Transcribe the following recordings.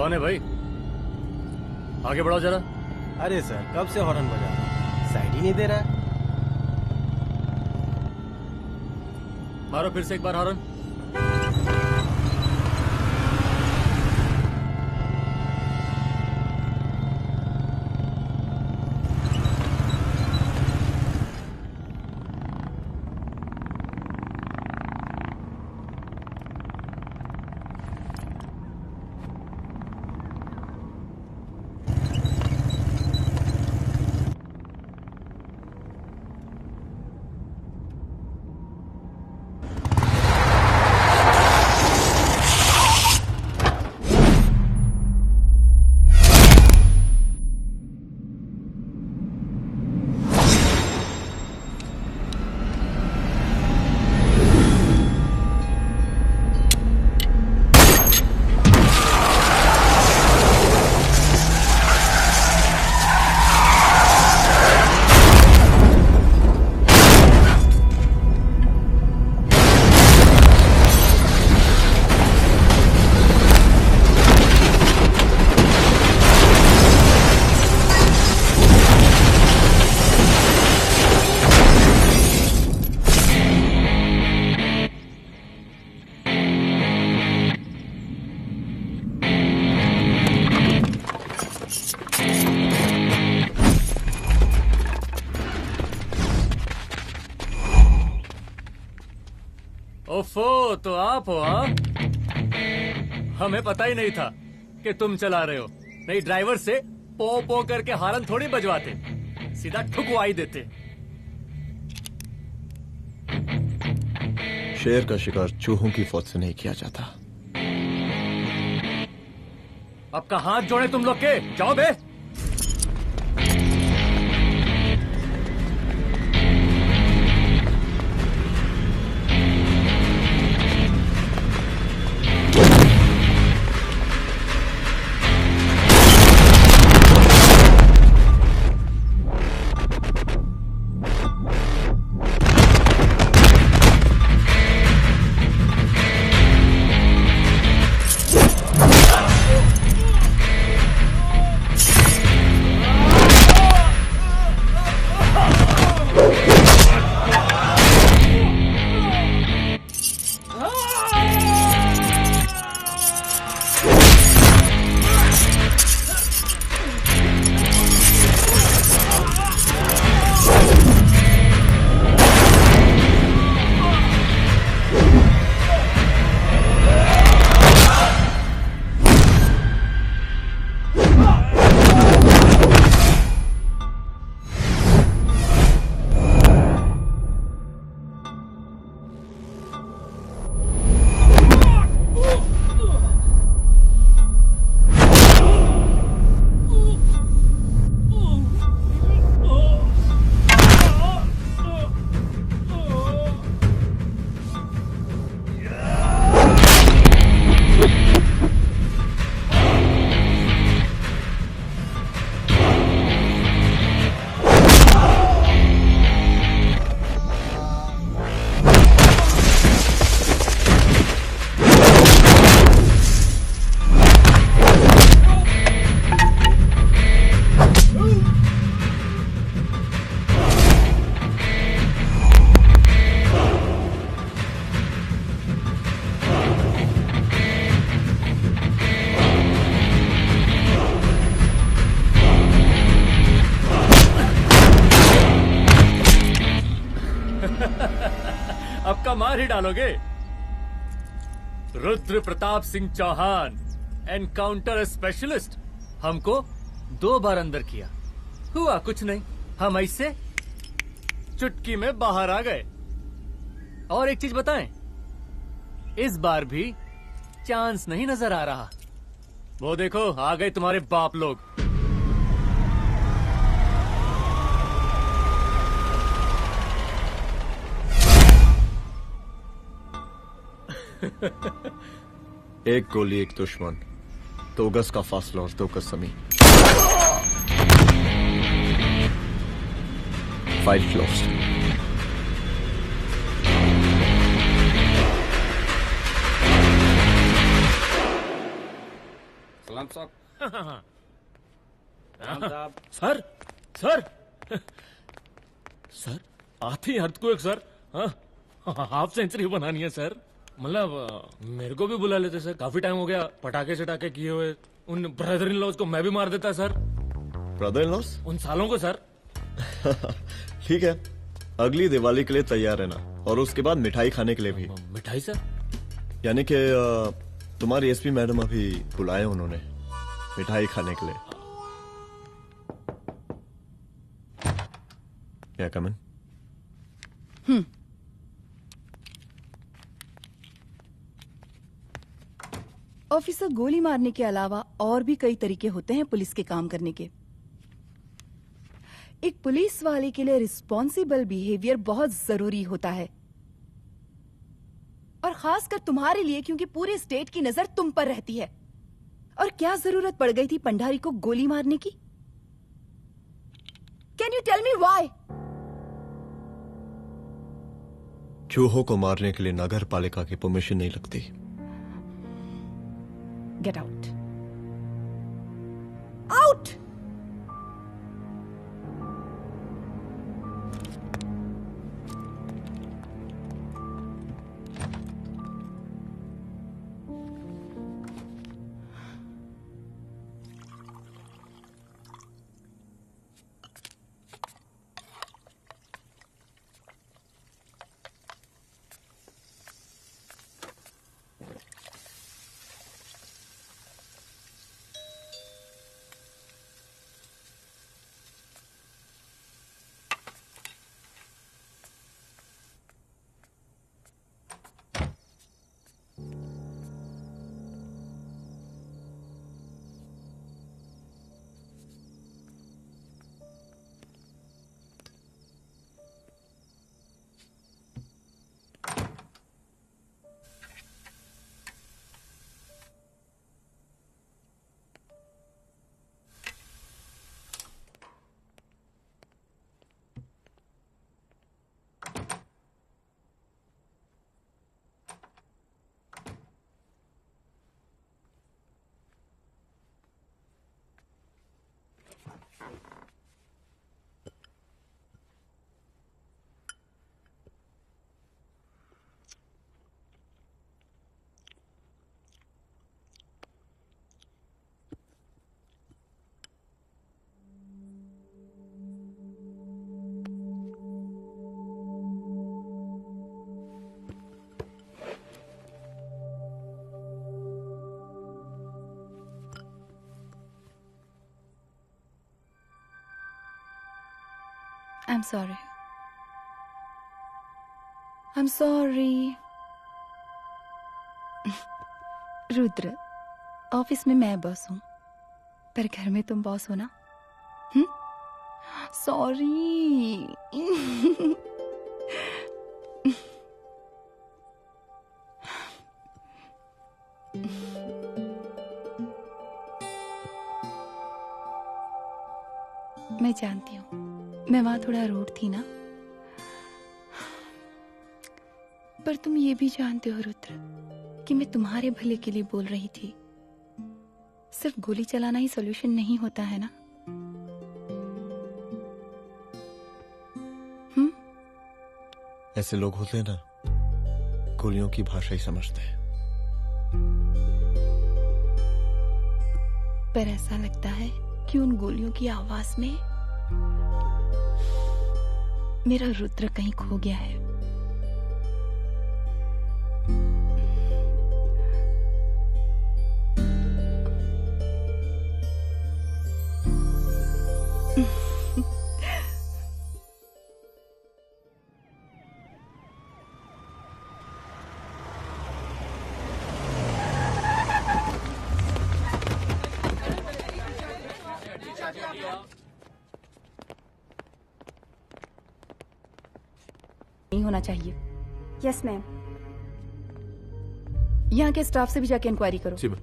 कौन है भाई? आगे बढ़ाओ जरा। अरे सर, कब से हॉर्न बजा रहा हूं, साइड ही नहीं दे रहा है। मारो फिर से एक बार हॉर्न। ओफो, तो आप हो? हाँ, हमें पता ही नहीं था कि तुम चला रहे हो। नहीं, ड्राइवर से पो पो करके हारन थोड़ी बजवाते, सीधा ठुकवाई देते। शेर का शिकार चूहों की फौज से नहीं किया जाता। अब का हाथ जोड़े तुम लोग के, जाओ बे। अब का मार ही डालोगे? रुद्र प्रताप सिंह चौहान, एनकाउंटर स्पेशलिस्ट, हमको 2 बार अंदर किया, हुआ कुछ नहीं। हम ऐसे चुटकी में बाहर आ गए। और एक चीज बताएं, इस बार भी चांस नहीं नजर आ रहा। वो देखो, आ गए तुम्हारे बाप लोग। एक गोली एक दुश्मन, 2 गज का फासला और 2 गज जमीन। 5 closed. सलाम राम साहब। सर सर सर आती अर्थक्वेक सर। हाफ सेंचुरी बनानी है सर। मतलब मेरे को भी बुला लेते सर, काफी टाइम हो गया पटाखे चटाखे किए हुए। उन ब्रदर इन लॉज को मैं भी मार देता सर, ब्रदर इन लॉस? उन सालों को सर। ठीक है, अगली दिवाली के लिए तैयार रहना, और उसके बाद मिठाई खाने के लिए भी। मिठाई सर? यानी कि तुम्हारी एसपी मैडम अभी बुलाए उन्होंने मिठाई खाने के लिए। क्या कमन? ऑफिसर, गोली मारने के अलावा और भी कई तरीके होते हैं पुलिस के काम करने के। एक पुलिस वाले के लिए रिस्पॉन्सिबल बिहेवियर बहुत जरूरी होता है, और खासकर तुम्हारे लिए, क्योंकि पूरे स्टेट की नजर तुम पर रहती है। और क्या जरूरत पड़ गई थी पंडारी को गोली मारने की? Can you tell me why? चूहों को मारने के लिए नगर पालिका की परमिशन नहीं लगती। Get out, out. I'm sorry. I'm sorry. Rudra, office में मैं बॉस हूं, पर घर में तुम बॉस हो ना? सॉरी। मैं जानती हूँ, मैं वहां थोड़ा रूड थी ना, पर तुम ये भी जानते हो रुद्र कि मैं तुम्हारे भले के लिए बोल रही थी। सिर्फ गोली चलाना ही सॉल्यूशन नहीं होता है ना। ऐसे लोग होते हैं ना, गोलियों की भाषा ही समझते हैं। पर ऐसा लगता है कि उन गोलियों की आवाज में मेरा रुद्र कहीं खो गया है। नहीं होना चाहिए। Yes ma'am. यहाँ के स्टाफ से भी जाके इंक्वायरी करो। जी मैम।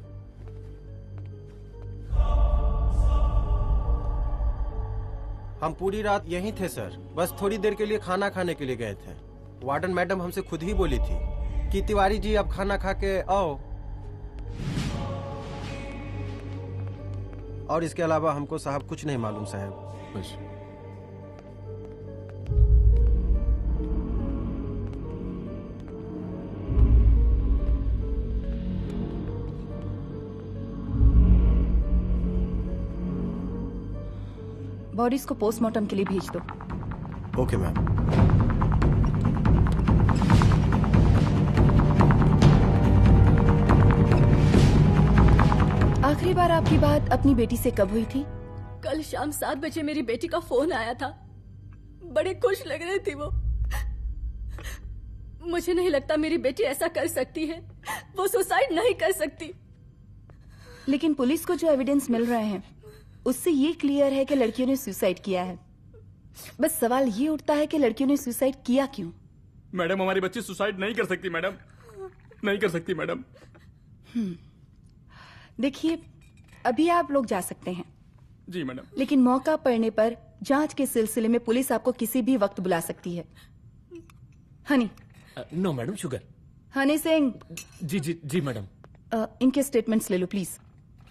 हम पूरी रात यहीं थे सर, बस थोड़ी देर के लिए खाना खाने के लिए गए थे। वार्डन मैडम हमसे खुद ही बोली थी कि तिवारी जी अब खाना खा के आओ। और इसके अलावा हमको साहब कुछ नहीं मालूम साहब। बस बॉडीज को पोस्टमार्टम के लिए भेज दो। Okay ma'am. आखिरी बार आपकी बात अपनी बेटी से कब हुई थी? कल शाम 7 बजे मेरी बेटी का फोन आया था। बड़ी खुश लग रही थी वो। मुझे नहीं लगता मेरी बेटी ऐसा कर सकती है। वो सुसाइड नहीं कर सकती। लेकिन पुलिस को जो एविडेंस मिल रहे हैं उससे ये क्लियर है कि लड़कियों ने सुसाइड किया है। बस सवाल ये उठता है कि लड़कियों ने सुसाइड किया क्यों? मैडम, हमारी बच्ची सुसाइड नहीं कर सकती मैडम, नहीं कर सकती मैडम। देखिए, अभी आप लोग जा सकते हैं। जी मैडम। लेकिन मौका पड़ने पर जांच के सिलसिले में पुलिस आपको किसी भी वक्त बुला सकती है। Honey. No madam, sugar. Honey Singh. जी जी जी मैडम। इनके स्टेटमेंट्स ले लो प्लीज।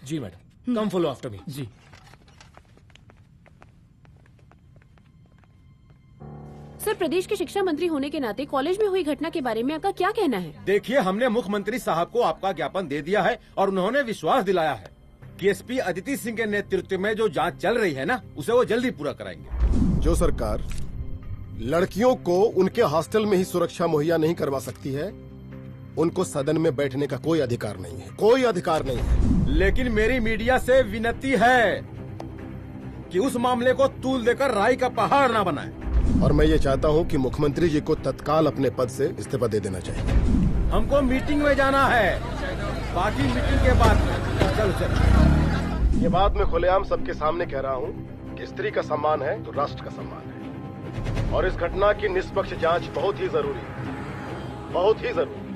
जी madam, come follow after me. जी। सर, प्रदेश के शिक्षा मंत्री होने के नाते कॉलेज में हुई घटना के बारे में आपका क्या कहना है? देखिए, हमने मुख्यमंत्री साहब को आपका ज्ञापन दे दिया है और उन्होंने विश्वास दिलाया है कि एसपी अदिति सिंह के नेतृत्व में जो जांच चल रही है ना, उसे वो जल्दी पूरा कराएंगे। जो सरकार लड़कियों को उनके हॉस्टल में ही सुरक्षा मुहैया नहीं करवा सकती है, उनको सदन में बैठने का कोई अधिकार नहीं है, कोई अधिकार नहीं है। लेकिन मेरी मीडिया से विनती है कि उस मामले को तूल देकर राई का पहाड़ ना बनाए। और मैं ये चाहता हूँ कि मुख्यमंत्री जी को तत्काल अपने पद से इस्तीफा दे देना चाहिए। हमको मीटिंग में जाना है, बाकी मीटिंग के बाद चल चल। ये बात मैं खुलेआम सबके सामने कह रहा हूँ कि स्त्री का सम्मान है तो राष्ट्र का सम्मान है, और इस घटना की निष्पक्ष जांच बहुत ही जरूरी है, बहुत ही जरूरी।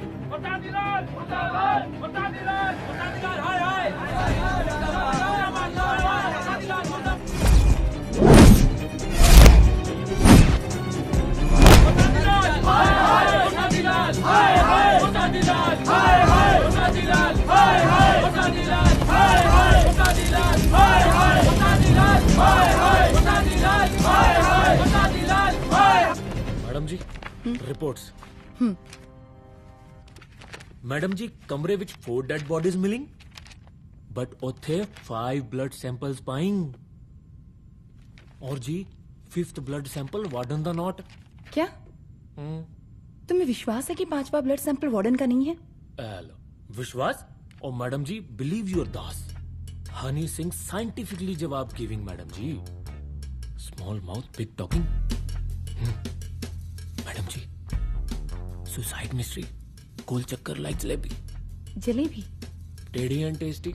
मैडम जी, रिपोर्ट्स। मैडम जी, कमरे विच 4 डेड बॉडीज मिलिंग, बट उथे 5 ब्लड सैंपल्स पाइंग। और जी 5th ब्लड सैंपल वार्डन दा नॉट। क्या तुम्हें विश्वास है कि 5वां ब्लड सैंपल वार्डन का नहीं है? हेलो, विश्वास? और मैडम जी, बिलीव योर दास। हनी सिंह साइंटिफिकली जवाब गिविंग मैडम जी। Small mouth big talking. Madam जी, सुसाइड मिस्ट्री, गोल चक्कर लाइक जलेबी। जलेबी टेढ़ी एंड टेस्टी।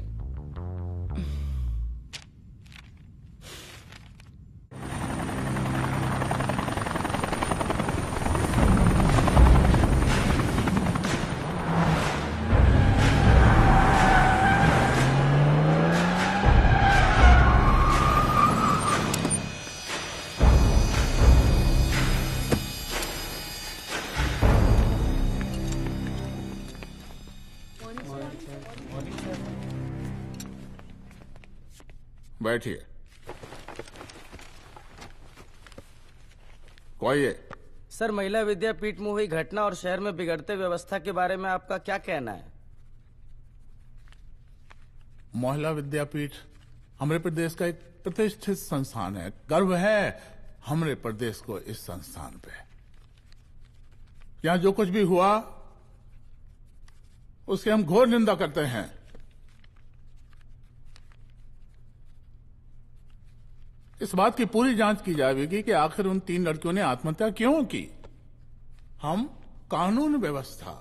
बैठिए। कोई है? सर, महिला विद्यापीठ में हुई घटना और शहर में बिगड़ते व्यवस्था के बारे में आपका क्या कहना है? महिला विद्यापीठ हमारे प्रदेश का एक प्रतिष्ठित संस्थान है। गर्व है हमारे प्रदेश को इस संस्थान पे। यहाँ जो कुछ भी हुआ उसकी हम घोर निंदा करते हैं। इस बात की पूरी जांच की जाएगी कि आखिर उन 3 लड़कियों ने आत्महत्या क्यों की। हम कानून व्यवस्था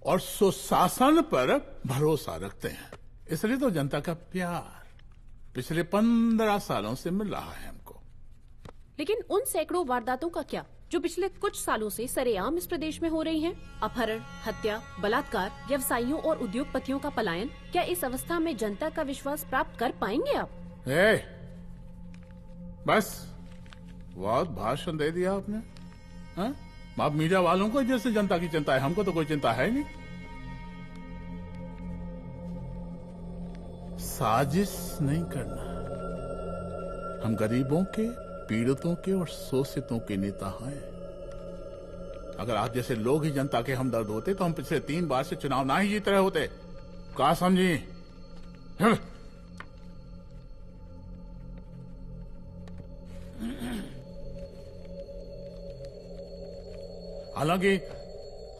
और सुशासन पर भरोसा रखते हैं, इसलिए तो जनता का प्यार पिछले 15 सालों से मिल रहा है हमको। लेकिन उन सैकड़ों वारदातों का क्या जो पिछले कुछ सालों से सरेआम इस प्रदेश में हो रही हैं? अपहरण, हत्या, बलात्कार, व्यवसायियों और उद्योगपतियों का पलायन। क्या इस अवस्था में जनता का विश्वास प्राप्त कर पाएंगे आप? बस बहुत भाषण दे दिया आपने। हाँ? आप मीडिया वालों को जैसे जनता की चिंता है, हमको तो कोई चिंता है नहीं। साजिश नहीं करना। हम गरीबों के, पीड़ितों के और शोषितों के नेता हैं। अगर आप जैसे लोग ही जनता के हमदर्द होते तो हम पिछले 3 बार से चुनाव ना ही जीत रहे होते। क्या समझी? हालांकि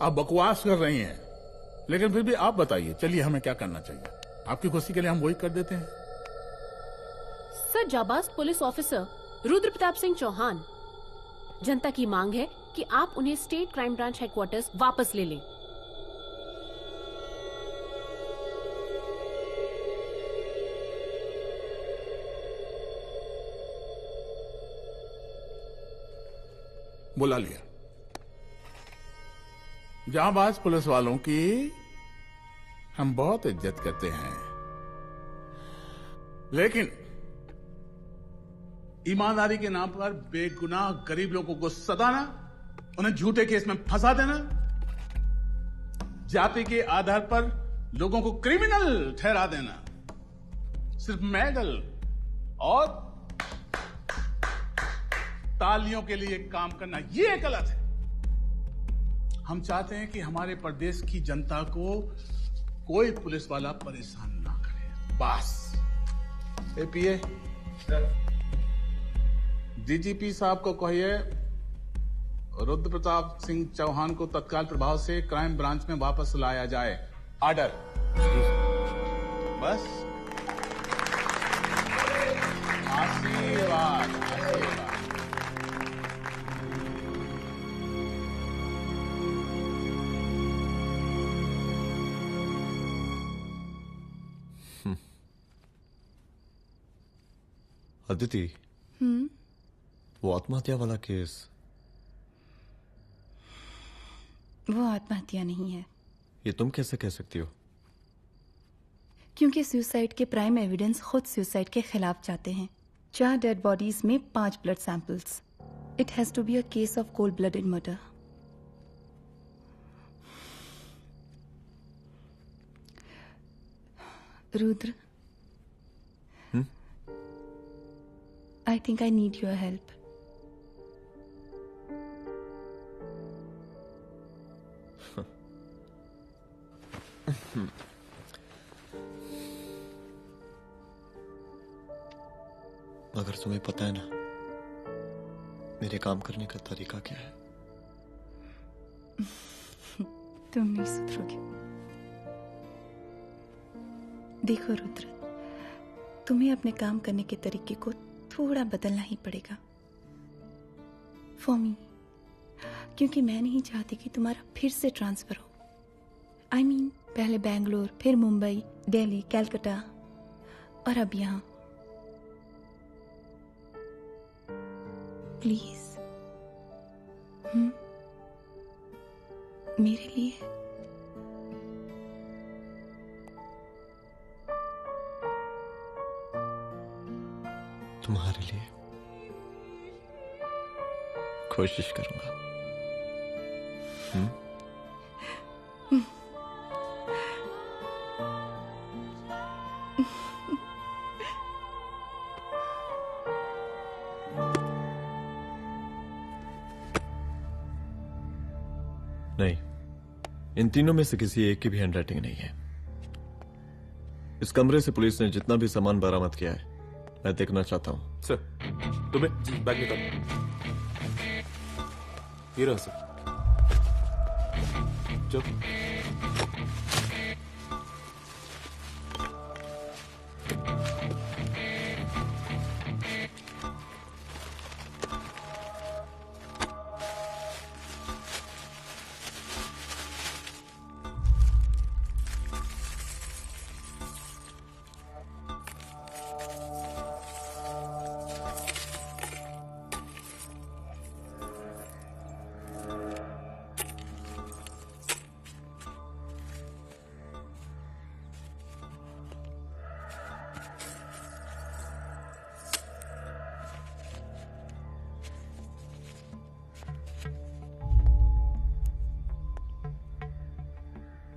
आप बकवास कर रही हैं, लेकिन फिर भी आप बताइए, चलिए हमें क्या करना चाहिए? आपकी खुशी के लिए हम वही कर देते हैं। सर, जाबाज पुलिस ऑफिसर रुद्र प्रताप सिंह चौहान, जनता की मांग है कि आप उन्हें स्टेट क्राइम ब्रांच हेडक्वार्टर्स वापस ले लें। बुला लिया। जाबाज पुलिस वालों की हम बहुत इज्जत करते हैं, लेकिन ईमानदारी के नाम पर बेगुनाह गरीब लोगों को सताना, उन्हें झूठे केस में फंसा देना, जाति के आधार पर लोगों को क्रिमिनल ठहरा देना, सिर्फ मेडल और तालियों के लिए काम करना, ये गलत है। हम चाहते हैं कि हमारे प्रदेश की जनता को कोई पुलिस वाला परेशान ना करे, बस। एपीए डीजीपी साहब को कहिए रुद्र प्रताप सिंह चौहान को तत्काल प्रभाव से क्राइम ब्रांच में वापस लाया जाए। ऑर्डर। बस। आशीर्वाद, आशीर्वाद। अदिति, वो आत्महत्या वाला केस, वो आत्महत्या नहीं है। ये तुम कैसे कह सकती हो? क्योंकि सुसाइड के प्राइम एविडेंस खुद सुसाइड के खिलाफ जाते हैं। 4 डेड बॉडीज में 5 blood samples. It has to be a case of cold blooded murder. Rudra, I think I need your help. मगर तुम्हें पता है ना मेरे काम करने का तरीका क्या है? तुम नहीं सुधरोगे। देखो रुद्र, तुम्हें अपने काम करने के तरीके को थोड़ा बदलना ही पड़ेगा फॉर मी, क्योंकि मैं नहीं चाहती कि तुम्हारा फिर से ट्रांसफर हो। I mean, पहले बेंगलोर, फिर मुंबई, दिल्ली, कलकत्ता और अब यहां। प्लीज मेरे लिए। तुम्हारे लिए कोशिश करूंगा। नहीं, इन तीनों में से किसी एक की भी हैंडराइटिंग नहीं है। इस कमरे से पुलिस ने जितना भी सामान बरामद किया है मैं देखना चाहता हूं। सर, तुम्हें बैग निकाल। ये रहा सर। चल।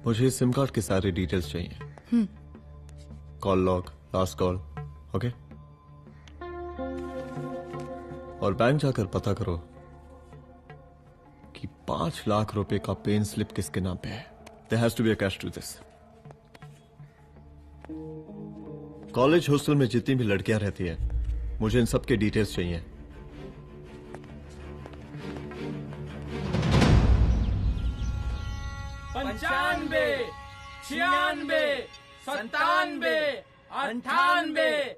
मुझे सिम कार्ड की सारी डिटेल्स चाहिए। Call log, last call, okay? और बैंक जाकर पता करो कि 5 लाख रुपए का पेन स्लिप किसके नाम पे है. There has to be a cash to this. College hostel में जितनी भी लड़कियां रहती हैं, मुझे इन सब के डिटेल्स चाहिए. पंचानबे, 96, 97, 98.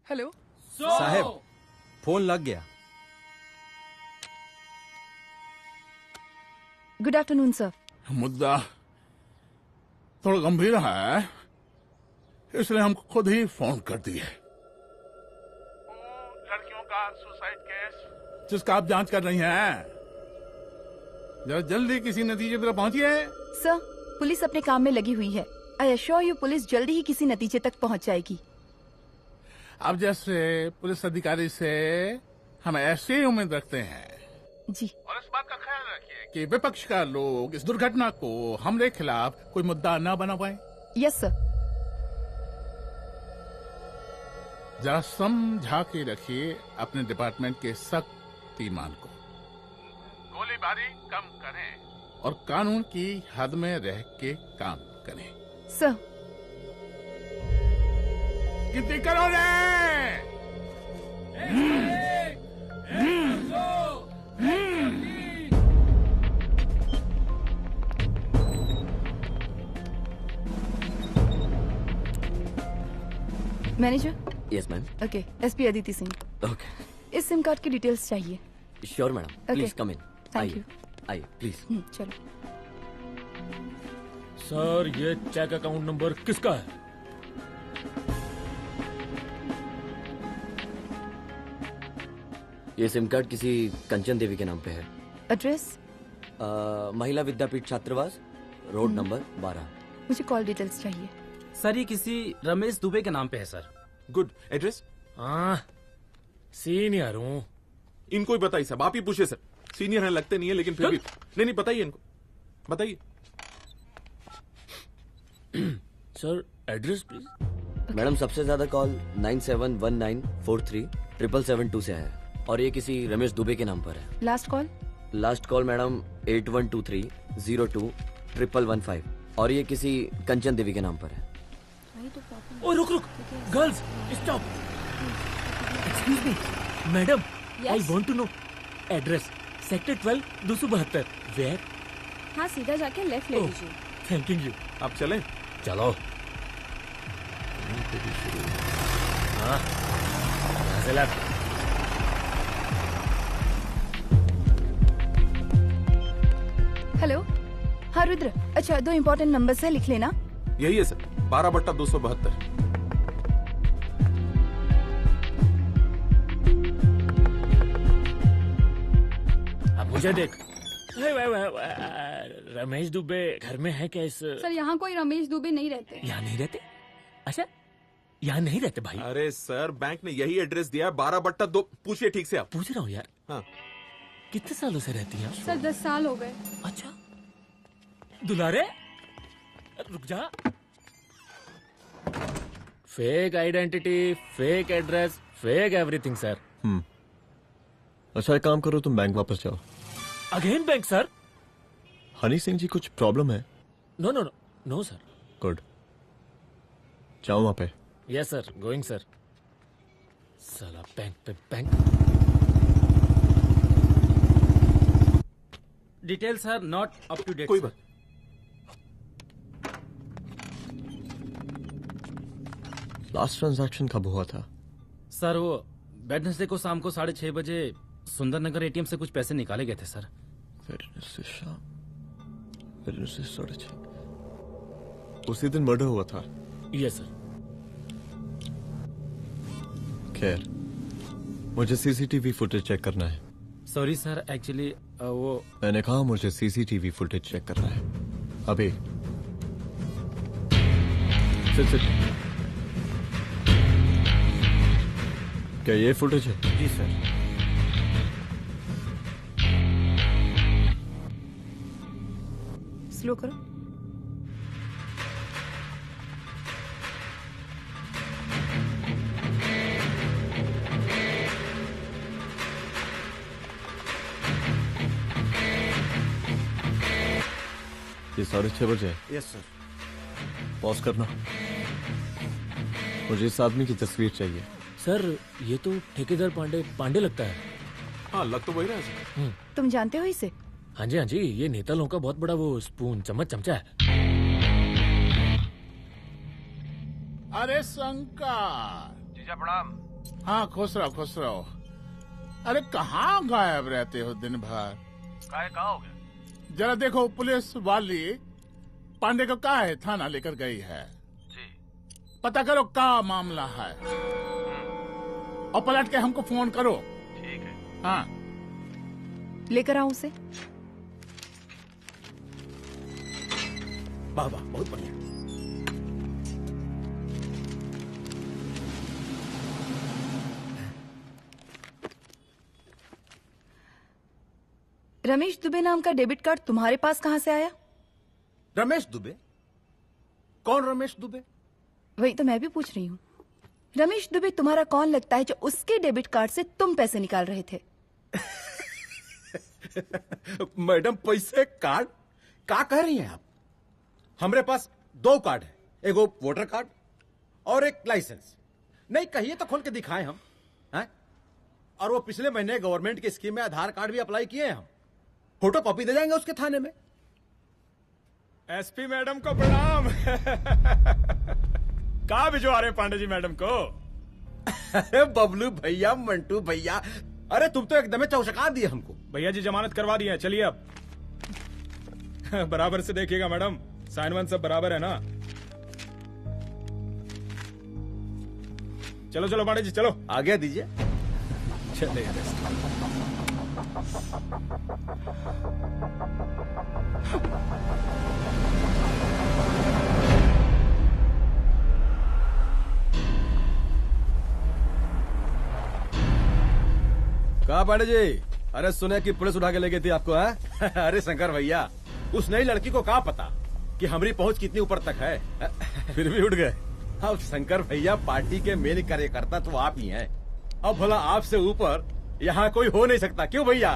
हेलो साहब, फोन लग गया. Good afternoon sir. मुद्दा थोड़ा गंभीर है, इसलिए हम खुद ही फोन कर दिए. लड़कियों का सुसाइड केस जिसका आप जांच कर रही हैं, जरा जल्दी किसी नतीजे पर पहुंचिए. सर, पुलिस अपने काम में लगी हुई है. आई एश्योर यू पुलिस जल्दी ही किसी नतीजे तक पहुंच जाएगी. आप जैसे पुलिस अधिकारी से हम ऐसे ही उम्मीद रखते हैं जी. और इस बात का ख्याल रखिए कि विपक्ष का लोग इस दुर्घटना को हमरे खिलाफ कोई मुद्दा न बना पाए. Yes sir. जरा समझा के रखिए अपने डिपार्टमेंट के शक्तिमान को. गोलीबारी कम करें और कानून की हद में रह के काम करें. सर. कितनी करोगे? Manager. Yes ma'am. Okay. SP Aditi Singh. Okay. इस सिम कार्ड की डिटेल्स चाहिए. Sure madam. Please come in. Thank you. आइए प्लीज. चलो. सर, ये चेक अकाउंट नंबर किसका है? ये सिम कार्ड किसी कंचन देवी के नाम पे है. एड्रेस? महिला विद्यापीठ छात्रावास, रोड नंबर 12. मुझे कॉल डिटेल्स चाहिए. सर, ये किसी रमेश दुबे के नाम पे है सर. गुड. एड्रेस? हाँ, सीनियर हूँ. इनको ही बताइए साहब, आप ही पूछे सर. सीनियर है लगते नहीं है, लेकिन फिर भी नहीं बताइए इनको, बताइए. Sir, address please. मैडम, सबसे ज्यादा कॉल 9719437772 से है और ये किसी रमेश दुबे के नाम पर है. Last call? Last call madam 8123021115 और ये किसी कंचन देवी के नाम पर है. ओ रुक रुक, girls stop. Excuse me madam, I want to know address. Sector 12 272. Where? हाँ, सीधा जाके लेफ्ट ले लीजिए. Thank you. आप चलें? चलो. हाँ, यहाँ से लेफ्ट. हेलो. हाँ रुद्र. अच्छा, 2 इम्पोर्टेंट नंबर्स है, लिख लेना. यही है सर, 12/272. अब मुझे देख. रमेश दुबे घर में है क्या? इस सर, यहाँ कोई रमेश दुबे नहीं रहते. यहाँ नहीं रहते? अच्छा, यहाँ नहीं रहते भाई. अरे सर, बैंक ने यही एड्रेस दिया है, 12/2. पूछिए ठीक से आप. पूछ रहा हूँ यार. हाँ. कितने सालों से रहती हैं? सर, 10 साल हो गए. अच्छा. दुलारे, रुक जा. Fake identity, fake address, fake everything sir. अच्छा, एक काम करो, तुम बैंक वापस जाओ. Again bank sir? Honey Singh ji, कुछ प्रॉब्लम है? No no no no sir. Good. जाओ वहां पे. Yes sir, going sir. साला बैंक पे bank. Detail sir not up to date. कोई बात. लास्ट ट्रांजैक्शन कब हुआ था? सर, वो वेडनेसडे को शाम को 6:30 बजे सुंदरनगर एटीएम से कुछ पैसे निकाले गए थे सर. वेडनेसडे शाम, वेडनेसडे 6:30. उसी दिन मर्डर हुआ था? Yes sir. खैर, मुझे सीसीटीवी फुटेज चेक करना है. सॉरी सर, एक्चुअली वो मैंने कहा मुझे सीसीटीवी फुटेज चेक करना है अभी. सिट. क्या ये फुटेज है? जी सर. स्लो करो. ये 6:30 बजे है। Yes sir. पॉज करना। मुझे इस आदमी की तस्वीर चाहिए। सर ये तो ठेकेदार पांडे लगता है। हाँ लग तो वही रहा है सर। तुम जानते हो इसे? हाँ जी, ये नेता लोगों का बहुत बड़ा वो स्पून चमचा है। अरे शंकर। जीजा प्रणाम। हाँ खुश रहो। अरे कहाँ गायब रहते हो दिन भर? कहाँ हो गया? जरा देखो, पुलिस वाली पांडे को कहा है थाना लेकर गई है। जी। पता करो क्या मामला है और पलट के हमको फोन करो। ठीक है। हाँ लेकर आओ उसे। वाह बहुत बढ़िया। रमेश दुबे नाम का डेबिट कार्ड तुम्हारे पास कहां से आया? रमेश दुबे? कौन रमेश दुबे? वही तो मैं भी पूछ रही हूँ। रमेश दुबे तुम्हारा कौन लगता है जो उसके डेबिट कार्ड से तुम पैसे निकाल रहे थे? मैडम पैसे कार्ड क्या कह रही हैं आप? हमारे पास 2 कार्ड है, एक वोटर कार्ड और एक लाइसेंस। नहीं कहिए तो खोल के दिखाएं हम हैं? और वो पिछले महीने गवर्नमेंट की स्कीम में आधार कार्ड भी अप्लाई किए हैं हम। फोटो कॉपी दे जाएंगे उसके थाने में। एसपी मैडम को प्रणाम। कहाँ भिजवा रहे पांडे जी मैडम को? अरे बबलू भैया, मंटू भैया, अरे तुम तो एकदम चौंका दिए हमको। भैया जी जमानत करवा दी है, चलिए अब। बराबर से देखिएगा मैडम, साइन वन सब बराबर है ना? चलो पांडे जी चलो। आगे दीजिए। चलिए। कहा पांडे जी? अरे सुने कि पुलिस उठा के ले गई थी आपको है? अरे शंकर भैया, उस नई लड़की को क्या पता कि हमारी पहुंच कितनी ऊपर तक है। फिर भी उठ गए। अब शंकर भैया पार्टी के मेन कार्यकर्ता तो आप ही हैं। अब भला आपसे ऊपर यहाँ कोई हो नहीं सकता, क्यों भैया?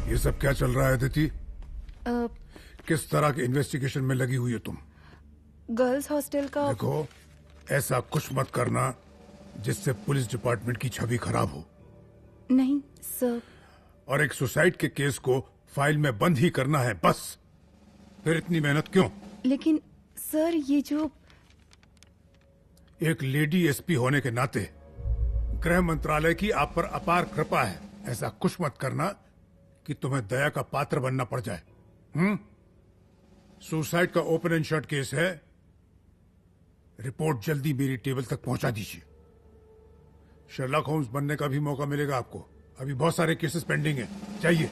ये सब क्या चल रहा है अदिति? किस तरह के इन्वेस्टिगेशन में लगी हुई है तुम? गर्ल्स हॉस्टल का। देखो, ऐसा कुछ मत करना जिससे पुलिस डिपार्टमेंट की छवि खराब हो। नहीं सर। और एक सुसाइड के केस को फाइल में बंद ही करना है बस। फिर इतनी मेहनत क्यों? लेकिन सर ये जो एक लेडी एसपी होने के नाते गृह मंत्रालय की आप पर अपार कृपा है। ऐसा कुछ मत करना कि तुम्हें दया का पात्र बनना पड़ जाए। सुसाइड का ओपन एंड शट केस है। रिपोर्ट जल्दी मेरी टेबल तक पहुंचा दीजिए। शर्लॉक होम्स बनने का भी मौका मिलेगा आपको। अभी बहुत सारे केसेस पेंडिंग हैं। चाहिए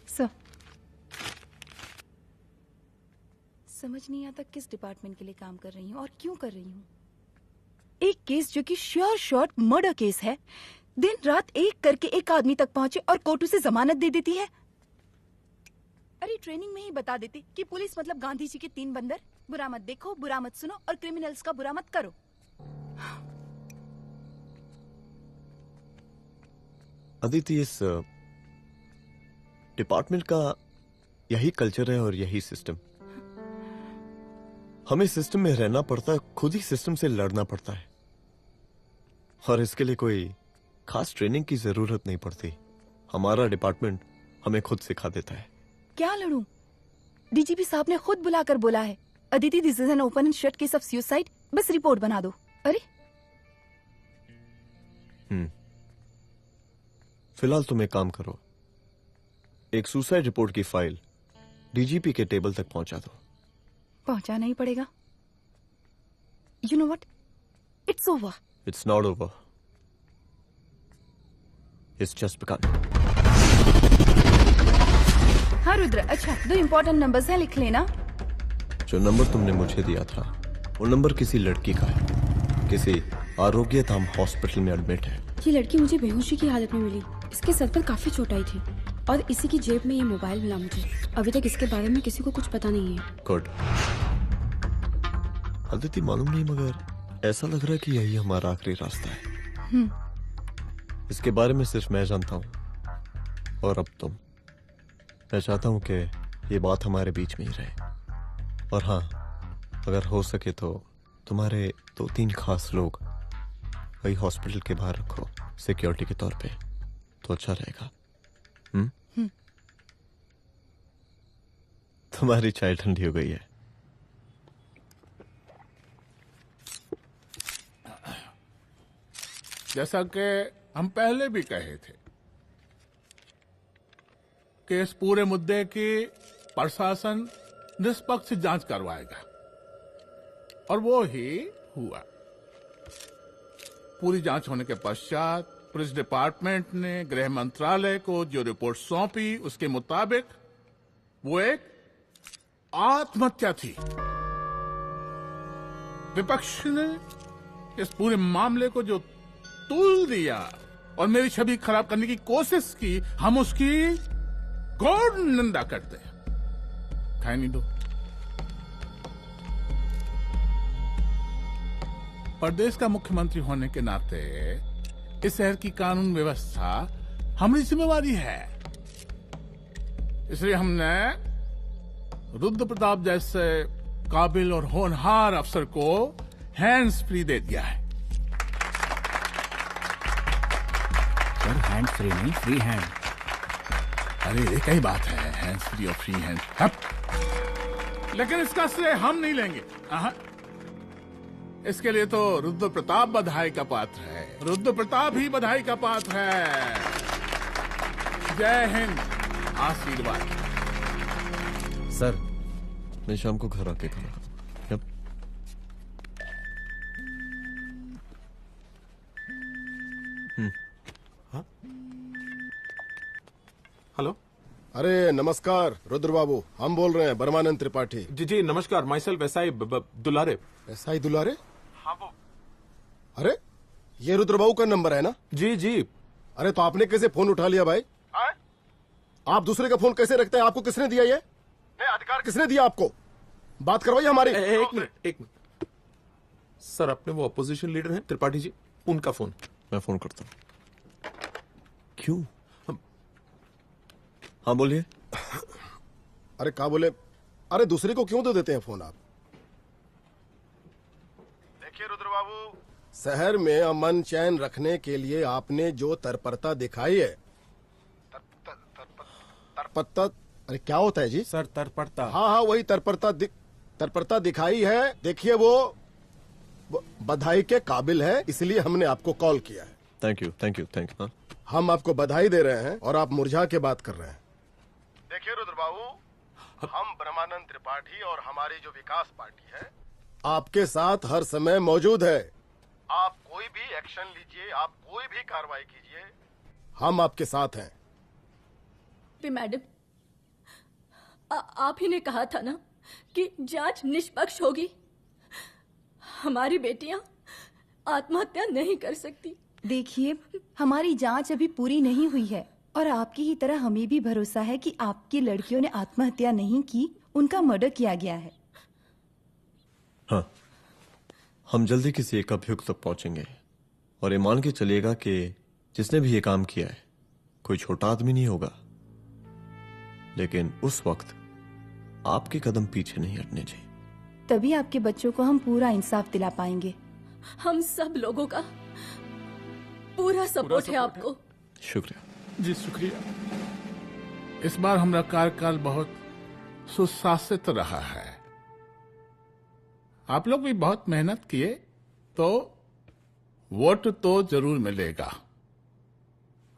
सर। समझ नहीं आता किस डिपार्टमेंट के लिए काम कर रही हूँ और क्यों कर रही हूँ। एक केस जो कि श्योर शॉट मर्डर केस है, दिन रात एक करके एक आदमी तक पहुंचे और कोर्ट उसे जमानत दे देती है। अरे ट्रेनिंग में ही बता देती कि पुलिस मतलब गांधी जी के 3 बंदर, बुरा मत देखो, बुरा मत सुनो और क्रिमिनल्स का बुरा मत करो। अदिति, इस डिपार्टमेंट का यही कल्चर है और यही सिस्टम। हमें सिस्टम में रहना पड़ता है, खुद ही सिस्टम से लड़ना पड़ता है, और इसके लिए कोई खास ट्रेनिंग की जरूरत नहीं पड़ती। हमारा डिपार्टमेंट हमें खुद सिखा देता है। क्या लड़ूं? डीजीपी साहब ने खुद बुलाकर बोला है, Aditi this is an open and shut case of suicide, बस रिपोर्ट बना दो। अरे फिलहाल तुम एक काम करो, एक सुसाइड रिपोर्ट की फाइल डीजीपी के टेबल तक पहुंचा दो। पहुंचाना ही पड़ेगा। You know what, it's over. It's not over, it's just begun. हाँ रुद्र, अच्छा 2 इम्पोर्टेंट नंबर्स हैं, लिख लेना। जो नंबर तुमने मुझे दिया था वो नंबर किसी लड़की का है, किसी आरोग्य धाम हॉस्पिटल में एडमिट है। ये लड़की मुझे बेहोशी की हालत में मिली। इसके सर पर काफी चोट आई थी और इसी की जेब में ये मोबाइल मिला मुझे। अभी तक इसके बारे में किसी को कुछ पता नहीं है। गुड। अदिति मालूम नहीं, मगर ऐसा लग रहा है कि यही हमारा आखिरी रास्ता है। इसके बारे में सिर्फ मैं जानता हूँ और अब तुम। मैं चाहता हूँ कि ये बात हमारे बीच में ही रहे। और हाँ, अगर हो सके तो तुम्हारे 2-3 खास लोग वही हॉस्पिटल के बाहर रखो सिक्योरिटी के तौर पे, तो अच्छा रहेगा। तुम्हारी चाय ठंडी हो गई है। जैसा कि हम पहले भी कहे थे कि इस पूरे मुद्दे की प्रशासन निष्पक्ष जांच करवाएगा, और वो ही हुआ। पूरी जांच होने के पश्चात पुलिस डिपार्टमेंट ने गृह मंत्रालय को जो रिपोर्ट सौंपी, उसके मुताबिक वो एक आत्महत्या थी। विपक्ष ने इस पूरे मामले को जो तूल दिया और मेरी छवि खराब करने की कोशिश की, हम उसकी घोर निंदा करते हैं। खाए नहीं दो। प्रदेश का मुख्यमंत्री होने के नाते इस शहर की कानून व्यवस्था हमारी जिम्मेवारी है। इसलिए हमने रुद्र प्रताप जैसे काबिल और होनहार अफसर को हैंड्स फ्री दे दिया है। सर हैंड्स फ्री नहीं, फ्री हैंड। अरे एक ही बात है, हैंड्स फ्री और फ्री हैंड। लेकिन इसका श्रेय हम नहीं लेंगे। इसके लिए तो रुद्र प्रताप बधाई का पात्र है। रुद्र प्रताप ही बधाई का पात्र है। जय हिंद। आशीर्वाद। सर, मैं शाम को घर आके खाना। यप। हाँ? हेलो। अरे नमस्कार रुद्र बाबू, हम बोल रहे हैं ब्रह्मानंद त्रिपाठी। जी जी नमस्कार। माइसेल्फ एसआई दुलारे। एसआई दुलारे? हाँ वो। अरे ये रुद्र बाबू का नंबर है ना? जी जी। अरे तो आपने कैसे फोन उठा लिया भाई? आप दूसरे का फोन कैसे रखते हैं? आपको किसने दिया ये? अधिकार किसने दिया आपको? बात करवाइए हमारी। एक मिनट। सर, अपने वो अपोजिशन लीडर हैं त्रिपाठी जी, उनका फोन। मैं फोन करता हूँ। क्यों? हाँ बोलिए। अरे क्या बोले? अरे दूसरे को क्यों दे देते हैं फोन आप? देखिए रुद्र बाबू, शहर में अमन चैन रखने के लिए आपने जो तत्परता दिखाई है, तत्परता, अरे क्या होता है जी? सर तत्परता। हाँ वही तत्परता दिखाई है। देखिए वो बधाई के काबिल है, इसलिए हमने आपको कॉल किया है। Thank you. हम आपको बधाई दे रहे हैं और आप मुरझा के बात कर रहे हैं। देखिए रुद्र बाबू, हम ब्रह्मानंद त्रिपाठी और हमारी जो विकास पार्टी है आपके साथ हर समय मौजूद है। आप कोई भी एक्शन लीजिए, आप कोई भी कार्रवाई कीजिए, हम आपके साथ हैं। मैडम, आप ही ने कहा था ना कि जांच निष्पक्ष होगी। हमारी बेटियां आत्महत्या नहीं कर सकती। देखिए, हमारी जांच अभी पूरी नहीं हुई है और आपकी ही तरह हमें भी भरोसा है कि आपकी लड़कियों ने आत्महत्या नहीं की, उनका मर्डर किया गया है। हाँ, हम जल्दी किसी एक अभियुक्त तक पहुंचेंगे और ये मान के चलिएगा कि जिसने भी ये काम किया है कोई छोटा आदमी नहीं होगा, लेकिन उस वक्त आपके कदम पीछे नहीं हटने चाहिए। तभी आपके बच्चों को हम पूरा इंसाफ दिला पाएंगे। हम सब लोगों का पूरा सपोर्ट है आपको। शुक्रिया जी, शुक्रिया। इस बार हमारा कार्यकाल बहुत सुशासित रहा है। आप लोग भी बहुत मेहनत किए, तो वोट तो जरूर मिलेगा।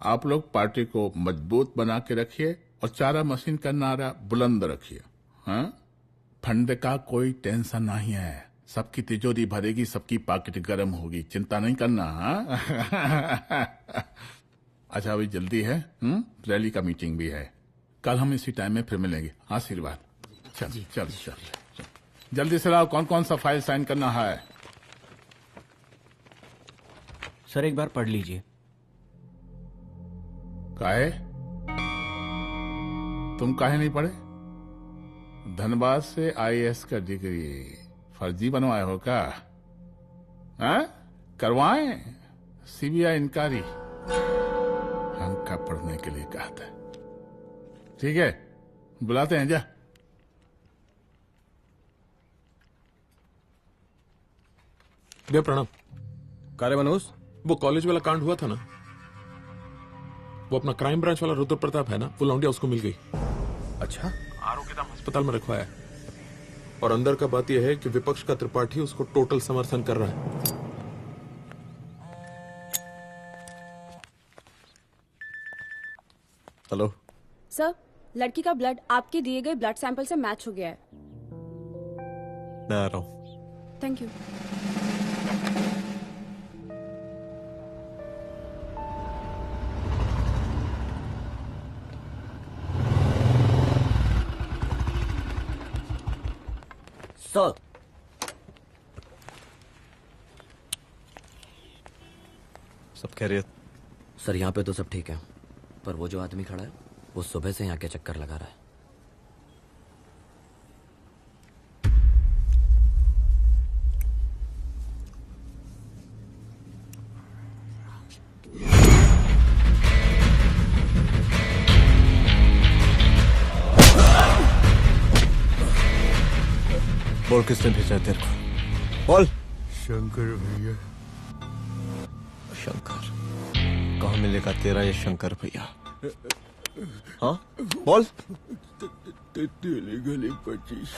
आप लोग पार्टी को मजबूत बना के रखिए और चारा मशीन का नारा बुलंद रखिए। हाँ, फंड का कोई टेंशन नहीं है। सबकी तिजोरी भरेगी, सबकी पॉकेट गर्म होगी, चिंता नहीं करना। हाँ? अच्छा, अभी जल्दी है, रैली का मीटिंग भी है। कल हम इसी टाइम में फिर मिलेंगे। आशीर्वाद। चल जल्दी से लाओ, कौन कौन सा फाइल साइन करना है? सर एक बार पढ़ लीजिए। काहे? तुम काहे नहीं पढ़े? धनबाद से आईएएस का डिग्री फर्जी बनवाए हो क्या? हाँ? करवाएं सीबीआई इंक्वायरी। हमका पढ़ने के लिए कहा था। ठीक है, बुलाते हैं। जा। भैया प्रणाम। कार्य मनोज, वो कॉलेज वाला कांड हुआ था ना, वो अपना क्राइम ब्रांच वाला रुद्र प्रताप है ना, वो लौंडिया उसको मिल गई। अच्छा? आरोग्यधाम अस्पताल में रखवाया है। और अंदर का बात यह है कि विपक्ष का त्रिपाठी उसको टोटल समर्थन कर रहा है। हेलो सर, लड़की का ब्लड आपके दिए गए ब्लड सैंपल से मैच हो गया है। मैं आ रहा हूँ। Thank you. सर, सब खैरियत? सर यहाँ पे तो सब ठीक है, पर वो जो आदमी खड़ा है वो सुबह से यहाँ के चक्कर लगा रहा है। बोल किसने भेजा तेरे को? बोल। शंकर भैया। शंकर? कहाँ मिलेगा तेरा ये शंकर भैया? हाँ बोल। गली 25।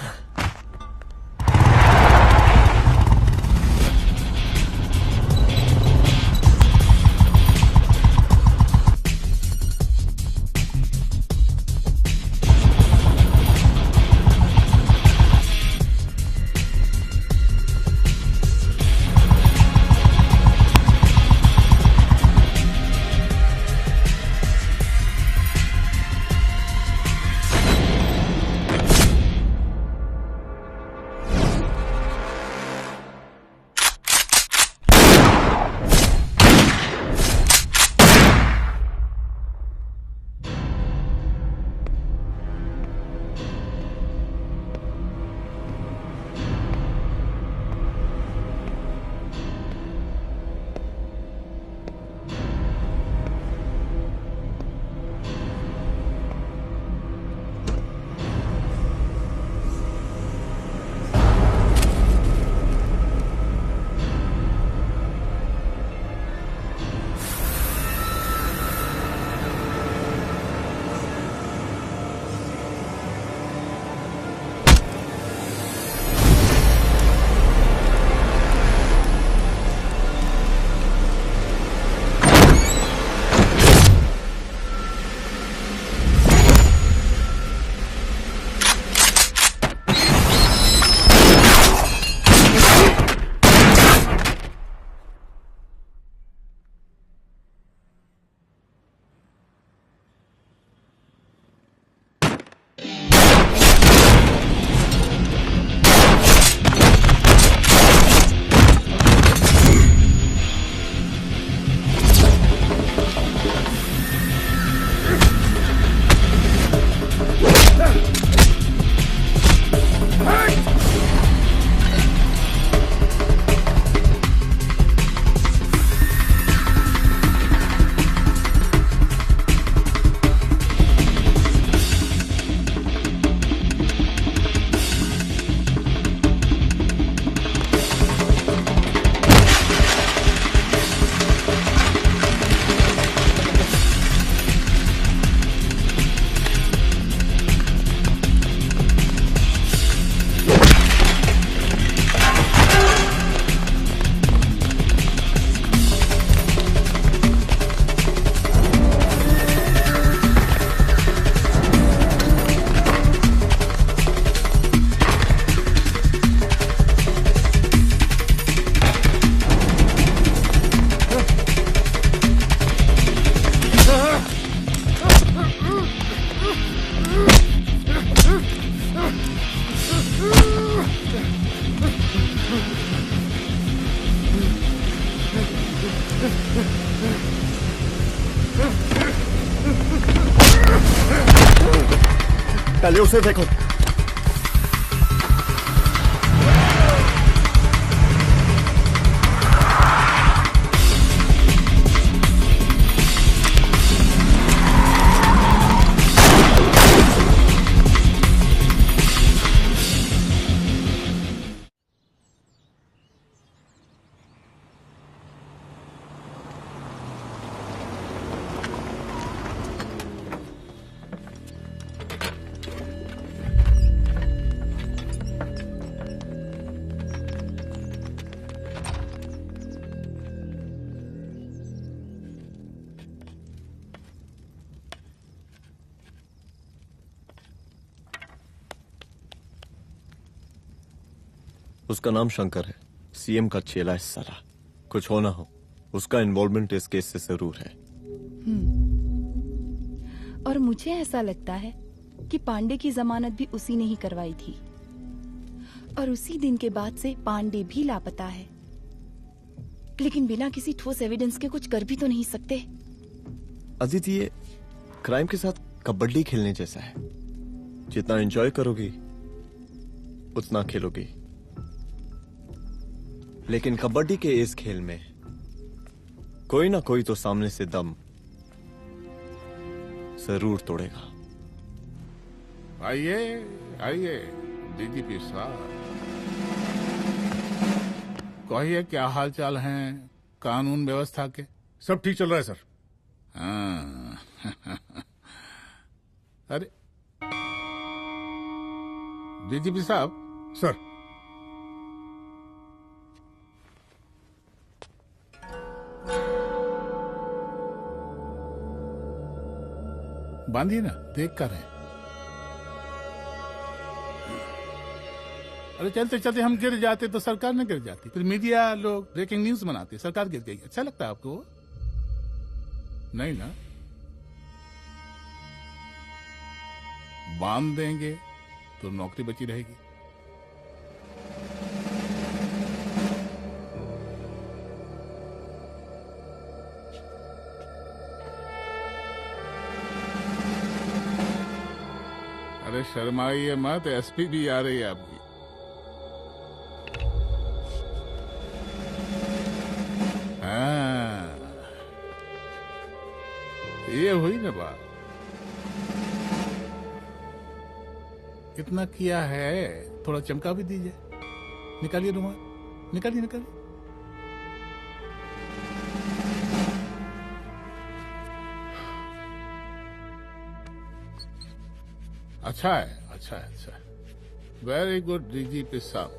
पहले उसे देखो। उसका नाम शंकर है, सीएम का चेला है साला। कुछ हो ना हो, उसका इन्वॉल्वमेंट इस केस से जरूर है। और मुझे ऐसा लगता है कि पांडे की जमानत भी उसी ने ही करवाई थी, और उसी दिन के बाद से पांडे भी लापता है। लेकिन बिना किसी ठोस एविडेंस के कुछ कर भी तो नहीं सकते। अदिति, ये क्राइम के साथ कबड्डी खेलने जैसा है। जितना एंजॉय करोगी उतना खेलोगी, लेकिन कबड्डी के इस खेल में कोई ना कोई तो सामने से दम जरूर तोड़ेगा। आइए आइए डीजीपी साहब, कहिए क्या हाल चाल हैं कानून व्यवस्था के? सब ठीक चल रहा है सर। हाँ। अरे डीजीपी साहब। सर, बांधिए ना, देख कर है। अरे चलते चलते हम गिर जाते तो सरकार न गिर जाती, फिर मीडिया लोग ब्रेकिंग न्यूज बनाते, सरकार गिर गई। अच्छा लगता है आपको? नहीं ना? बांध देंगे तो नौकरी बची रहेगी। अरे शर्माइए मत, एसपी भी आ रही है आपकी। हाँ, ये हुई ना बात। कितना किया है, थोड़ा चमका भी दीजिए। निकालिए रुमाल, निकालिए निकालिए। अच्छा है, अच्छा है, अच्छा है। वेरी गुड डीजीपी साहब,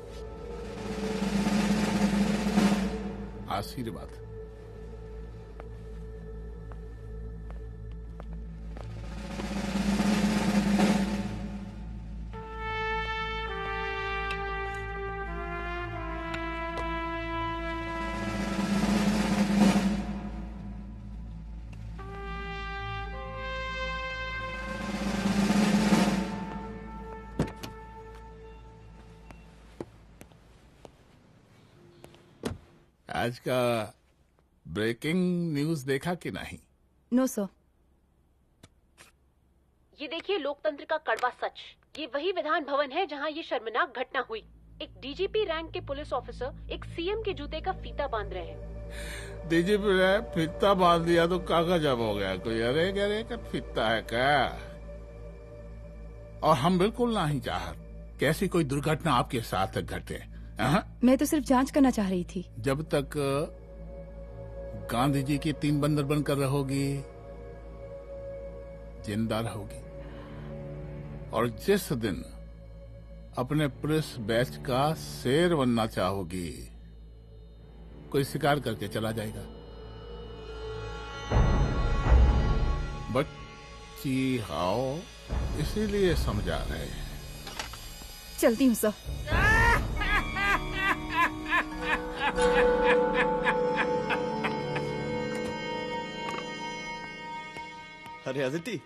आशीर्वाद। आज का ब्रेकिंग न्यूज देखा कि नहीं? No sir. ये देखिए लोकतंत्र का कड़वा सच। ये वही विधान भवन है जहां ये शर्मनाक घटना हुई। एक डीजीपी रैंक के पुलिस ऑफिसर एक सीएम के जूते का फीता बांध रहे हैं। डीजीपी ने फीता बांध दिया तो कागज अब हो गया कोई? अरे अरे का फीता है क्या? और हम बिल्कुल नहीं चाहते कि ऐसी कोई दुर्घटना आपके साथ घटे। मैं तो सिर्फ जांच करना चाह रही थी। जब तक गांधी जी की 3 बंदर बनकर रहोगी, जिंदा रहोगी। और जिस दिन अपने पुलिस बैच का शेर बनना चाहोगी, कोई शिकार करके चला जाएगा। बच्ची हाओ, इसीलिए समझा रहे हैं। चलती हूँ सर। अरे अदिति,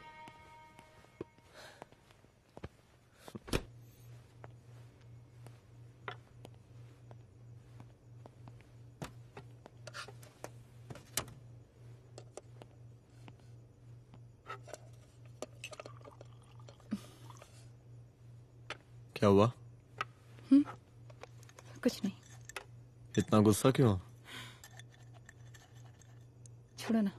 क्या हुआ? कुछ नहीं। इतना गुस्सा क्यों? छोड़ो ना।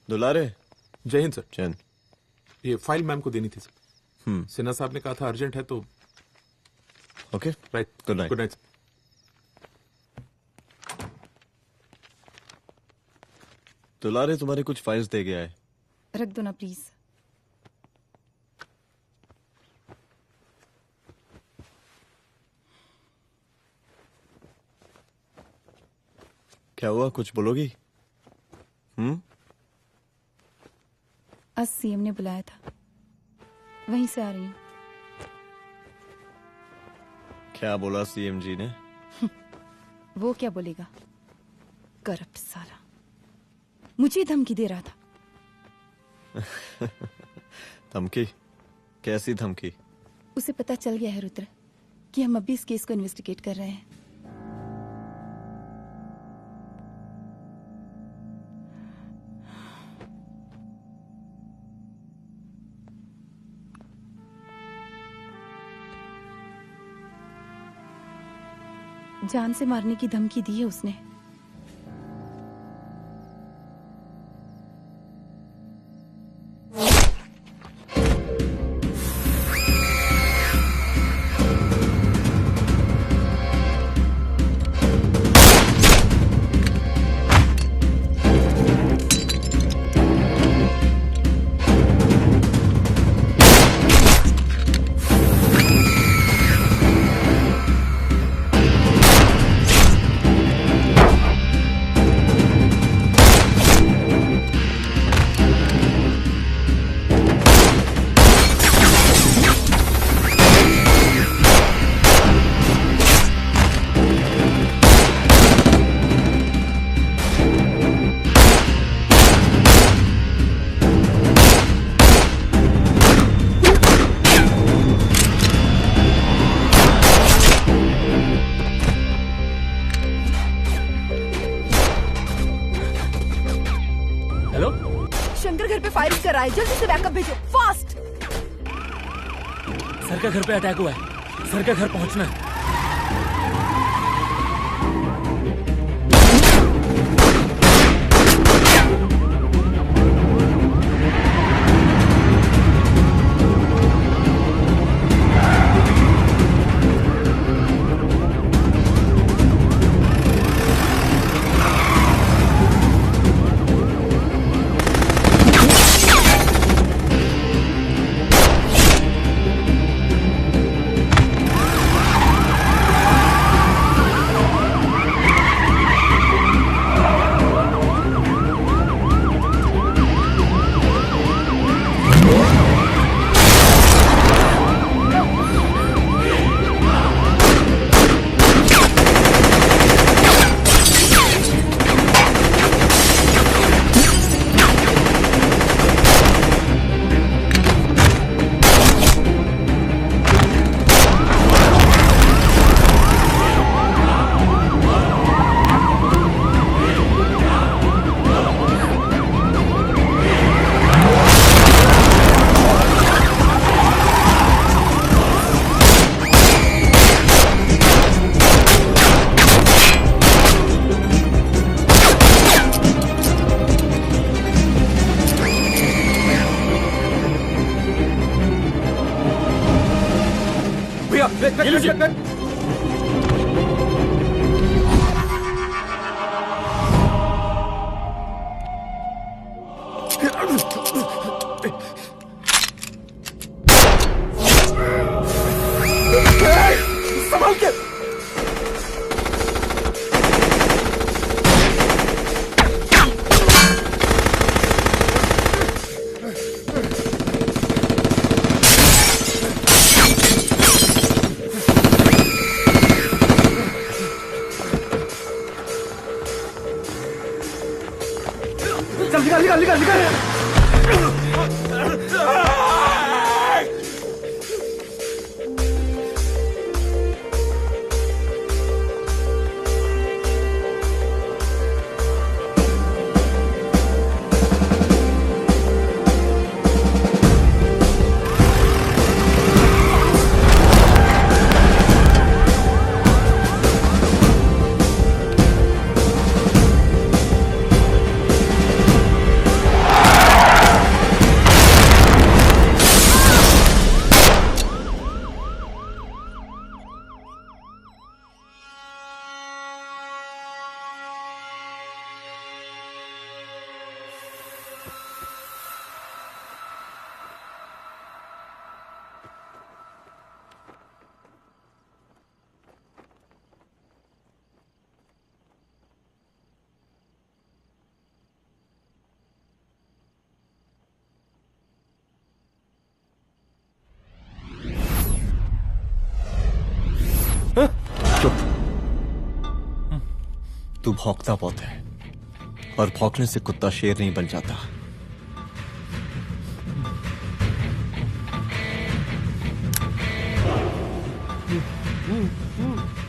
दुलारे। जय हिंद सर। जय हिंद। ये फाइल मैम को देनी थी सर। सिन्हा साहब ने कहा था अर्जेंट है तो। Okay right. Good night. Good night. दुलारे तुम्हारी कुछ फाइल्स दे गया है। रख दो ना प्लीज। क्या हुआ, कुछ बोलोगी? आज सीएम ने बुलाया था, वहीं से आ रही हूँ। क्या बोला सीएम जी ने? वो क्या बोलेगा, करप्ट साला, मुझे धमकी दे रहा था। धमकी? कैसी धमकी? उसे पता चल गया है रुद्र कि हम अभी इस केस को इन्वेस्टिगेट कर रहे हैं। जान से मारने की धमकी दी है उसने। जल्दी से बैकअप भेजो, फास्ट। सर का घर पे अटैक हुआ है, सर का घर पहुंचना है। संभाल के। चल निकाल निकाल निकाल निकाल। चुप। तू भौंकता बहुत है और भौंकने से कुत्ता शेर नहीं बन जाता।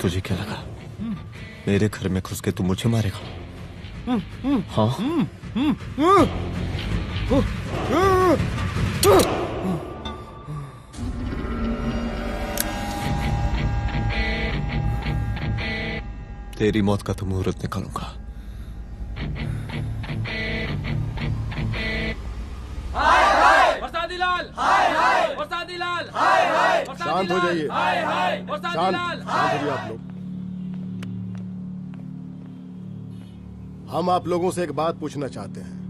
तुझे क्या लगा मेरे घर में घुस के तू मुझे मारेगा? हाँ? तेरी मौत का तो मुहूर्त निकालूंगा। शांत हो जाइए। शांत हो जाइए आप लोग। हम आप लोगों से एक बात पूछना चाहते हैं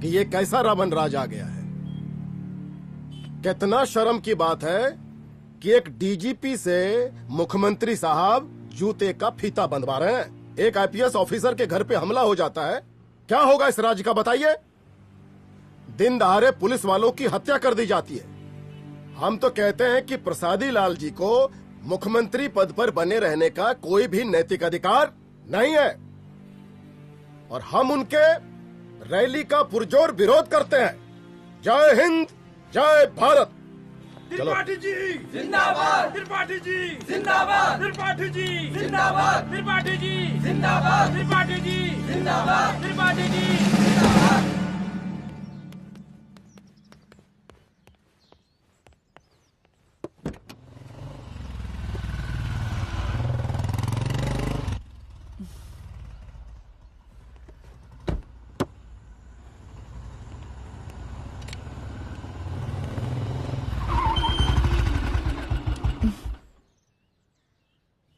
कि ये कैसा रावण राज आ गया है। कितना शर्म की बात है कि एक डीजीपी से मुख्यमंत्री साहब जूते का फीता बंधवा रहे हैं। एक आईपीएस ऑफिसर के घर पे हमला हो जाता है, क्या होगा इस राज्य का बताइए? दिन दहाड़े पुलिस वालों की हत्या कर दी जाती है। हम तो कहते हैं कि प्रसादी लाल जी को मुख्यमंत्री पद पर बने रहने का कोई भी नैतिक अधिकार नहीं है और हम उनके रैली का पुरजोर विरोध करते हैं। जय हिंद, जय भारत। त्रिपाठी जी जिंदाबाद, त्रिपाठी जी जिंदाबाद, त्रिपाठी जी जिंदाबाद, त्रिपाठी जी जिंदाबाद, त्रिपाठी जी जिंदाबाद, त्रिपाठी जी जिंदाबाद।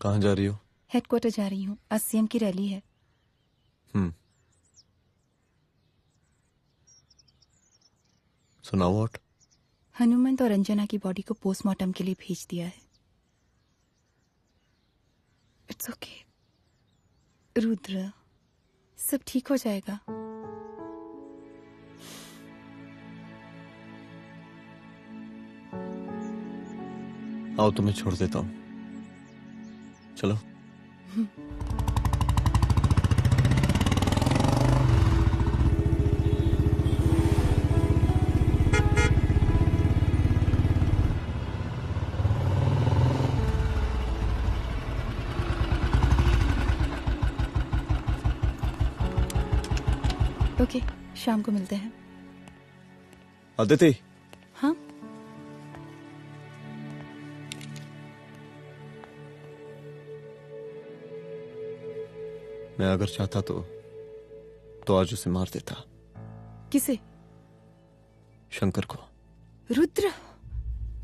कहाँ जा रही हो? हेडक्वार्टर जा रही हूँ, आज सीएम की रैली है। सुनाओ। व्हाट? हनुमंत और अंजना की बॉडी को पोस्टमार्टम के लिए भेज दिया है। इट्स ओके रुद्र, सब ठीक हो जाएगा। आओ तुम्हें छोड़ देता हूँ, चलो। ओके, शाम को मिलते हैं। अदिति। हाँ? मैं अगर चाहता तो आज उसे मार देता। किसे? शंकर को। रुद्र,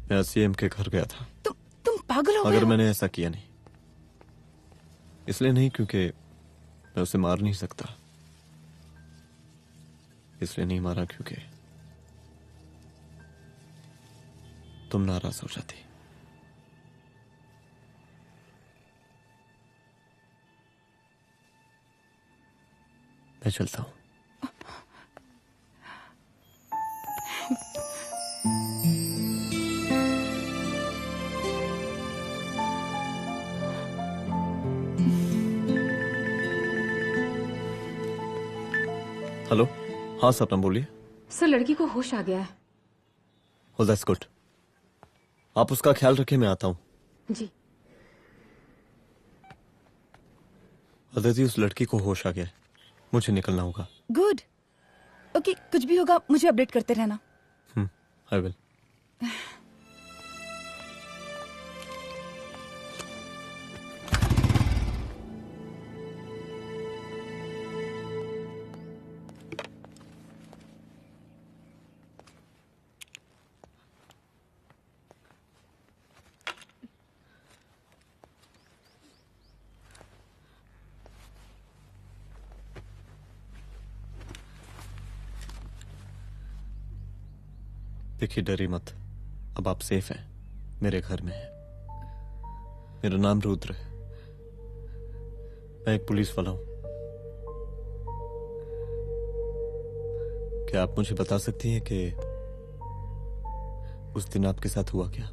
मैं सीएम के घर गया था। तुम पागल हो गए? मगर मैंने ऐसा किया नहीं। इसलिए नहीं क्योंकि मैं उसे मार नहीं सकता। इसलिए नहीं मारा क्योंकि तुम नाराज हो जाती। मैं चलता हूं। हेलो। हाँ सपना बोलिए। सर, लड़की को होश आ गया है। Oh, that's good. आप उसका ख्याल रखिए, मैं आता हूँ। जी। अदिति, उस लड़की को होश आ गया है, मुझे निकलना होगा। गुड। ओके, कुछ भी होगा मुझे अपडेट करते रहना। I will. देखिए, डरी मत। अब आप सेफ हैं, मेरे घर में हैं। मेरा नाम रुद्र है, मैं एक पुलिस वाला हूं। क्या आप मुझे बता सकती हैं कि उस दिन आपके साथ हुआ क्या?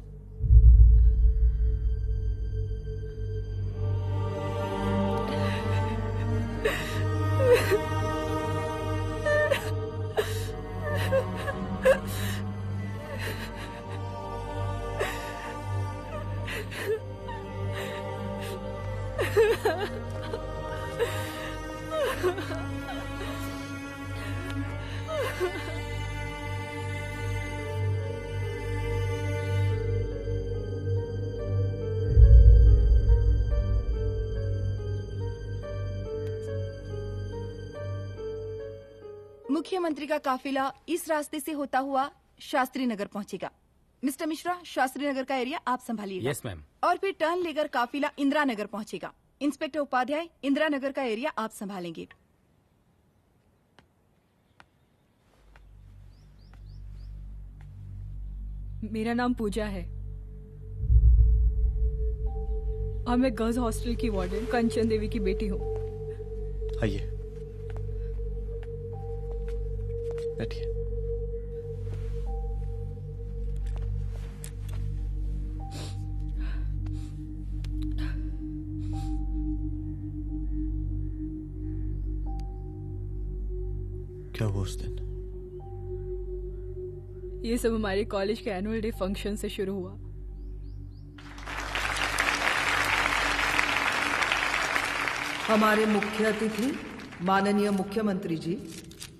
मुख्यमंत्री का काफिला इस रास्ते से होता हुआ शास्त्री नगर पहुंचेगा। मिस्टर मिश्रा, शास्त्री नगर का एरिया आप संभालिएगा। Yes ma'am. और फिर टर्न लेकर काफिला इंदिरा नगर पहुंचेगा। इंस्पेक्टर उपाध्याय, इंदिरा नगर का एरिया आप संभालेंगे। मेरा नाम पूजा है और मैं गर्ल्स हॉस्टल की वार्डन कंचन देवी की बेटी हूँ। आइए, बैठिए। क्या हुआ उस दिन? ये सब हमारे कॉलेज के एनुअल डे फंक्शन से शुरू हुआ। हमारे मुख्य अतिथि माननीय मुख्यमंत्री जी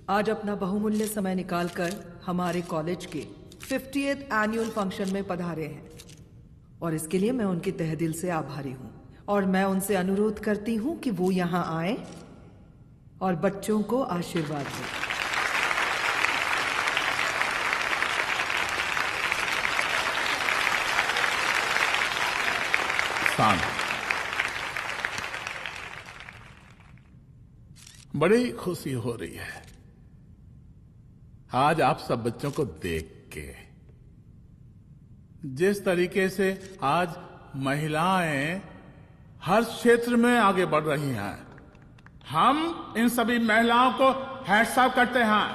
आज अपना बहुमूल्य समय निकालकर हमारे कॉलेज के 50th एनुअल फंक्शन में पधारे हैं और इसके लिए मैं उनके तहे दिल से आभारी हूं और मैं उनसे अनुरोध करती हूं कि वो यहां आए और बच्चों को आशीर्वाद दें। बड़ी खुशी हो रही है आज आप सब बच्चों को देख के। जिस तरीके से आज महिलाएं हर क्षेत्र में आगे बढ़ रही हैं, हम इन सभी महिलाओं को हैट्स ऑफ करते हैं।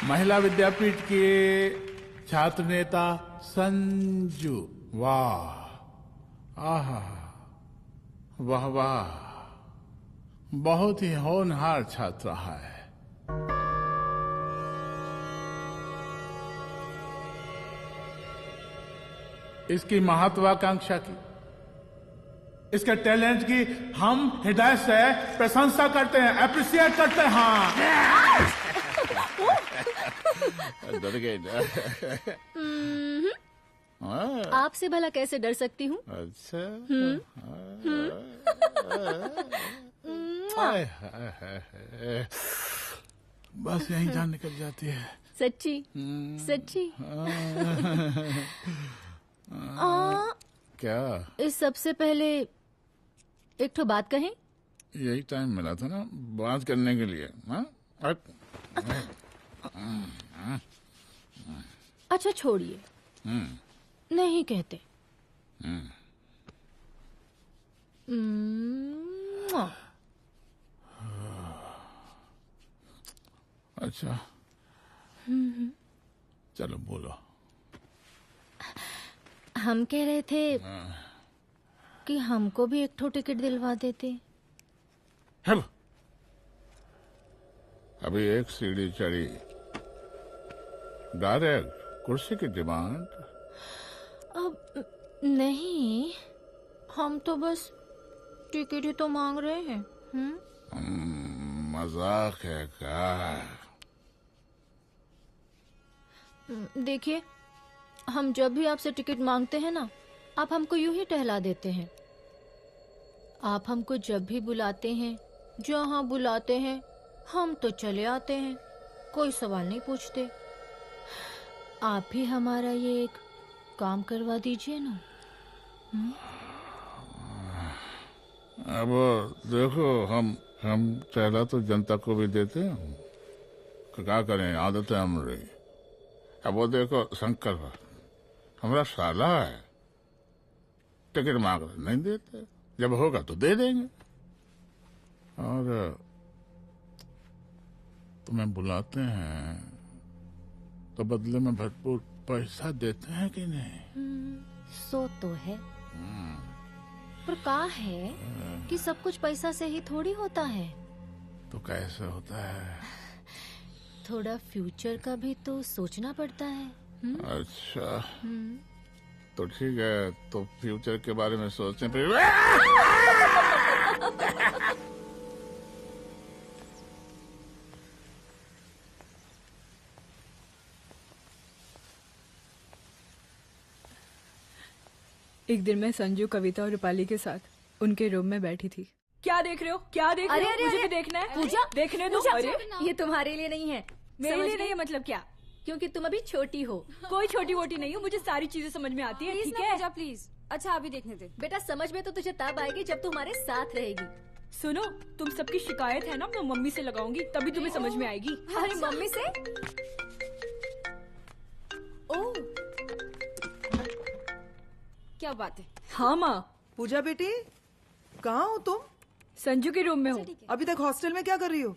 महिला विद्यापीठ के छात्र नेता संजू, वाह, आहा, वाह वाह, बहुत ही होनहार छात्रा है। इसकी महत्वाकांक्षा की, इसके टैलेंट की हम हृदय से प्रशंसा करते हैं, अप्रिशिएट करते हैं। डर गए आपसे भला कैसे डर सकती हूँ? अच्छा। बस यही जान निकल जाती है। सच्ची सच्ची। क्या? इस सबसे पहले एक ठो बात कहें? यही टाइम मिला था ना बात करने के लिए। अच्छा छोड़िए, नहीं कहते। अच्छा चलो बोलो। हम कह रहे थे कि हमको भी एक ठो टिकट दिलवा देते। अभी एक सीढ़ी चढ़ी, डायरेक्ट कुर्सी की डिमांड। अब नहीं, हम तो बस टिकट ही तो मांग रहे हैं। मजाक है क्या? देखिए, हम जब भी आपसे टिकट मांगते हैं ना, आप हमको यूं ही टहला देते हैं। आप हमको जब भी बुलाते हैं, जहां बुलाते हैं, हम तो चले आते हैं, कोई सवाल नहीं पूछते। आप भी हमारा ये एक काम करवा दीजिए ना। अब देखो, हम चेहरा तो जनता को भी देते हैं, क्या करें, आदत है हमारी। अब वो देखो शंकर हमारा साला है, टिकट मांग रहे नहीं देते, जब होगा तो दे देंगे। और तुम्हें बुलाते हैं तो बदले में भरपूर पैसा देते हैं कि नहीं? सो तो है, पर का है कि सब कुछ पैसा से ही थोड़ी होता है। तो कैसे होता है? थोड़ा फ्यूचर का भी तो सोचना पड़ता है। अच्छा, तो ठीक है, तो फ्यूचर के बारे में सोचने पे एक दिन मैं संजू, कविता और रूपाली के साथ उनके रूम में बैठी थी। क्या देख रहे हो? क्या देख रहे हो? अरे, मुझे अरे, भी देखना है। पूजा, देखने दो। पूजा, अरे ये तुम्हारे लिए नहीं है। मेरे समझ लिए गई? नहीं है मतलब क्या? क्योंकि तुम अभी छोटी हो। कोई छोटी वोटी नहीं हो, मुझे सारी चीजें समझ में आती है। ठीक है पूजा प्लीज। अच्छा अभी देखने दे। बेटा समझ में तो तुझे तब आएगी जब तू हमारे साथ रहेगी। सुनो, तुम सबकी शिकायत है ना, मैं मम्मी से लगाऊंगी तभी तुम्हें समझ में आएगी। अरे मम्मी से? ओह क्या बात है। हाँ माँ। पूजा बेटी कहाँ हो तुम? संजू के रूम में हूँ। अभी तक हॉस्टल में क्या कर रही हो?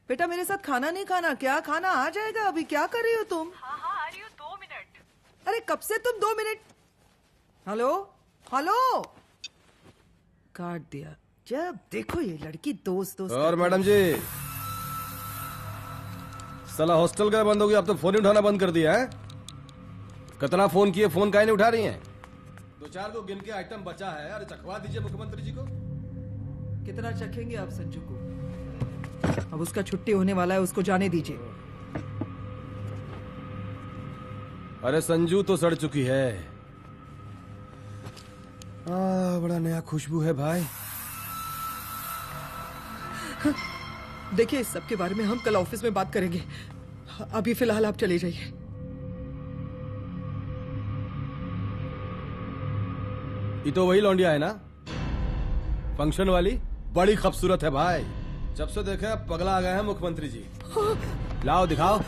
बेटा मेरे साथ खाना नहीं खाना क्या? खाना आ जाएगा, अभी क्या कर रही हो तुम? हाँ हाँ आ रही हूँ, 2 मिनट। अरे कब से तुम 2 मिनट? हेलो हेलो काट दिया। जब देखो ये लड़की दोस्त दोस्त। और मैडम जी साला हॉस्टल का बंद हो गया, अब तो फोन ही उठाना बंद कर दिया है। कितना फोन किए, फोन काहे नहीं उठा रही हैं? 2-4 को गिन के आइटम बचा है, अरे चखवा दीजिए मुख्यमंत्री जी को। कितना चखेंगे आप संजू को? अब उसका छुट्टी होने वाला है, उसको जाने दीजिए। अरे संजू तो सड़ चुकी है। बड़ा नया खुशबू है भाई। देखिए इस सब के बारे में हम कल ऑफिस में बात करेंगे, अभी फिलहाल आप चले जाइए। ये तो वही लौंडिया है ना, फंक्शन वाली? बड़ी खूबसूरत है भाई, जब से देखे पगला आ गए हैं मुख्यमंत्री जी। लाओ दिखाओ।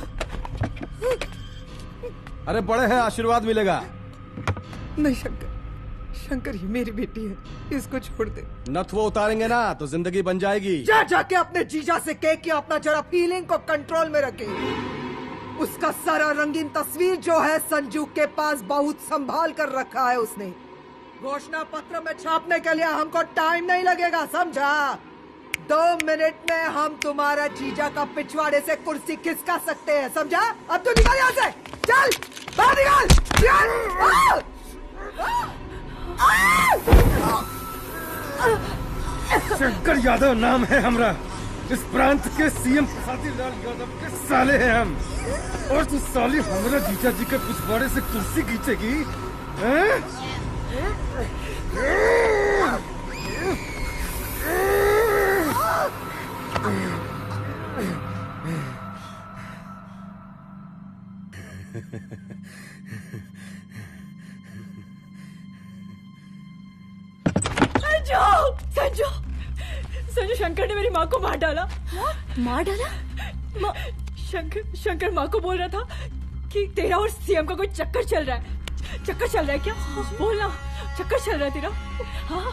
अरे बड़े हैं, आशीर्वाद मिलेगा। नहीं शंकर, शंकर ये मेरी बेटी है, इसको छोड़ दे। नथ वो उतारेंगे ना तो जिंदगी बन जाएगी। जा जाके अपने जीजा से कह के अपना जरा फीलिंग को कंट्रोल में रखे। उसका सारा रंगीन तस्वीर जो है संजू के पास बहुत संभाल कर रखा है उसने। घोषणा पत्र में छापने के लिए हमको टाइम नहीं लगेगा, समझा? 2 मिनट में हम तुम्हारा जीजा का पिछवाड़े से कुर्सी खिसका सकते हैं, समझा? अब तो निकल यहाँ से, चल बाहर निकल। शंकर यादव नाम है हमरा, इस प्रांत के सीएम प्रसादीलाल यादव के साले हैं हम। और तू साली हमरा जीजा जी के पिछवाड़े से कुर्सी खींचेगी? संजू, संजू शंकर ने मेरी माँ को मार डाला। मार डाला? शंकर माँ को बोल रहा था कि तेरा और सीएम का कोई चक्कर चल रहा है। चक्कर चल रहा है क्या? बोलना, चक्कर चल रहा है तेरा? हाँ,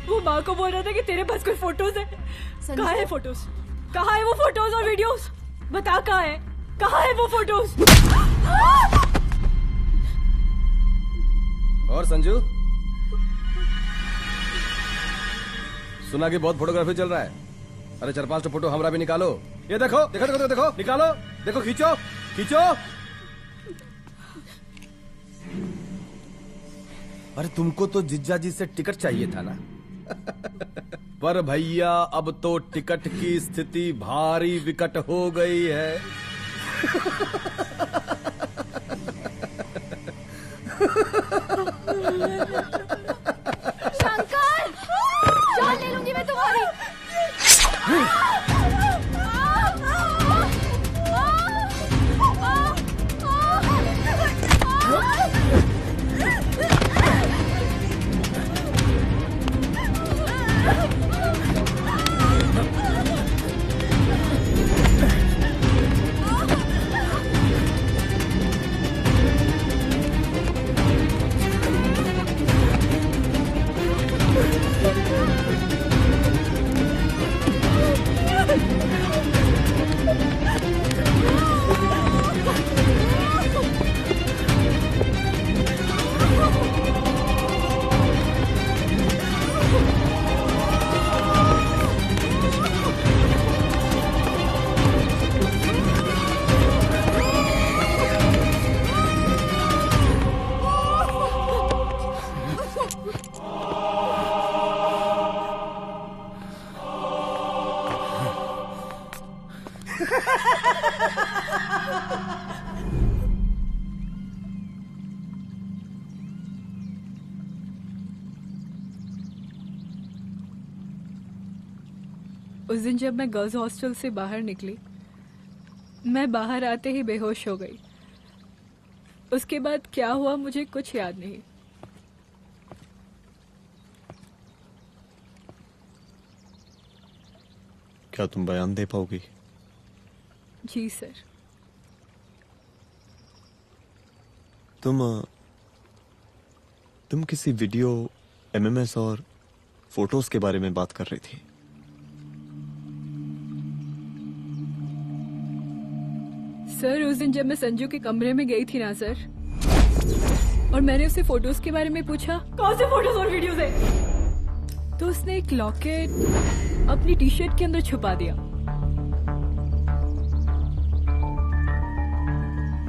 वो माँ को बोल रहा था कि तेरे पास कोई फोटोज है। कहाँ है फोटोज? कहाँ है वो फोटोज और वीडियोस? बता कहाँ है? कहाँ है वो फोटोज? और संजू सुना कि बहुत फोटोग्राफी चल रहा है। अरे 4-5 फोटो हमरा भी निकालो। ये देखो देखो देखो देखो, निकालो, देखो, खींचो खींचो। अरे तुमको तो जिज्जा जी से टिकट चाहिए था ना। पर भैया अब तो टिकट की स्थिति भारी विकट हो गई है। शंकर, जान ले लूंगी मैं तुम्हारी। उस दिन जब मैं गर्ल्स हॉस्टल से बाहर निकली, मैं बाहर आते ही बेहोश हो गई। उसके बाद क्या हुआ मुझे कुछ याद नहीं। क्या तुम बयान दे पाओगी? जी सर। तुम किसी वीडियो, एमएमएस और फोटोज के बारे में बात कर रही थी। सर उस दिन जब मैं संजू के कमरे में गई थी ना सर, और मैंने उसे फोटोज के बारे में पूछा कौन से फोटोज और वीडियोज है, तो उसने एक लॉकेट अपनी टी शर्ट के अंदर छुपा दिया।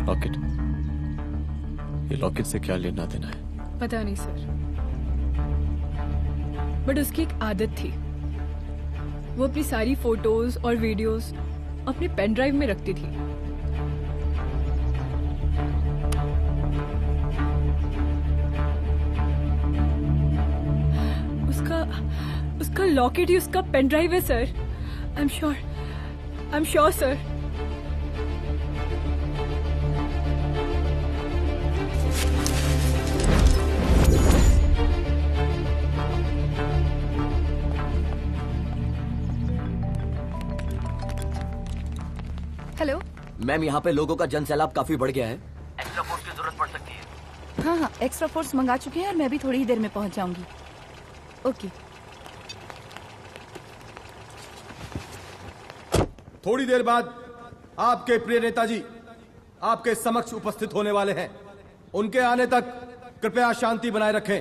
लॉकेट? ये लॉकेट से क्या लेना देना है? पता नहीं सर, बट उसकी एक आदत थी, वो अपनी सारी फोटोज और वीडियोस अपने पेन ड्राइव में रखती थी। उसका लॉकेट ही उसका पेन ड्राइव है sir. I am sure sir. Hello ma'am, यहाँ पे लोगों का जन सैलाब काफी बढ़ गया है। एक्स्ट्रा फोर्स की जरूरत पड़ सकती है। हाँ, एक्स्ट्रा फोर्स मंगा चुके हैं और मैं भी थोड़ी ही देर में पहुंच जाऊंगी। ओके। थोड़ी देर बाद आपके प्रिय नेताजी आपके समक्ष उपस्थित होने वाले हैं। उनके आने तक कृपया शांति बनाए रखें।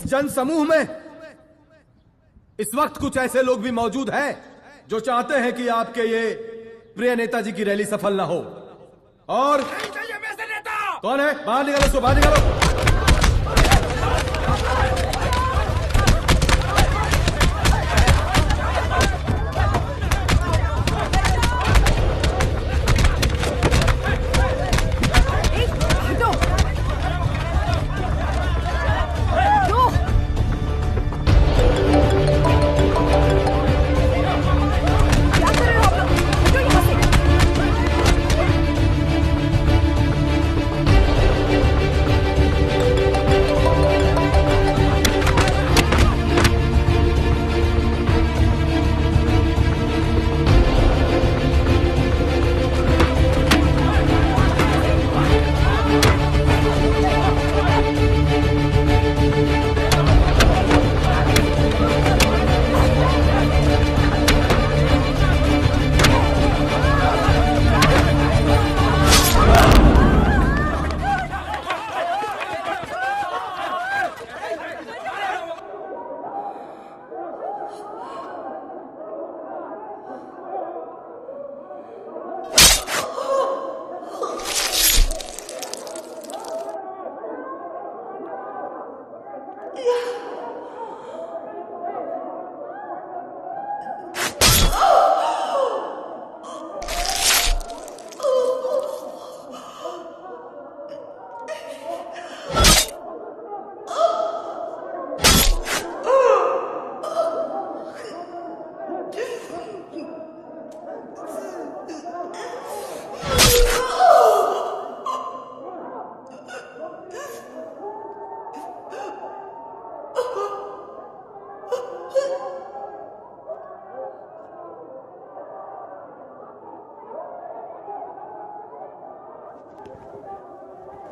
जन समूह में इस वक्त कुछ ऐसे लोग भी मौजूद हैं जो चाहते हैं कि आपके ये प्रिय नेताजी की रैली सफल ना हो। और कौन है? बाहर निकालो, उसको बाहर निकालो।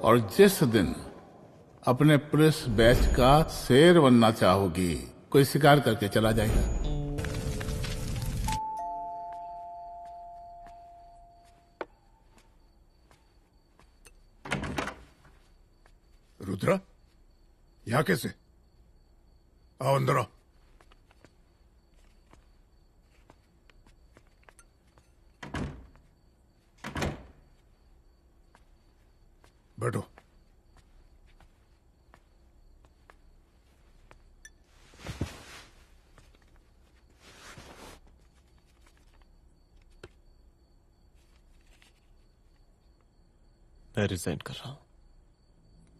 और जिस दिन अपने पुलिस बैच का शेर बनना चाहोगी, कोई शिकार करके चला जाएगा। रुद्रा, यहाँ कैसे? आओ अंदर आओ। बैठो। मैं रिजाइन कर रहा हूं।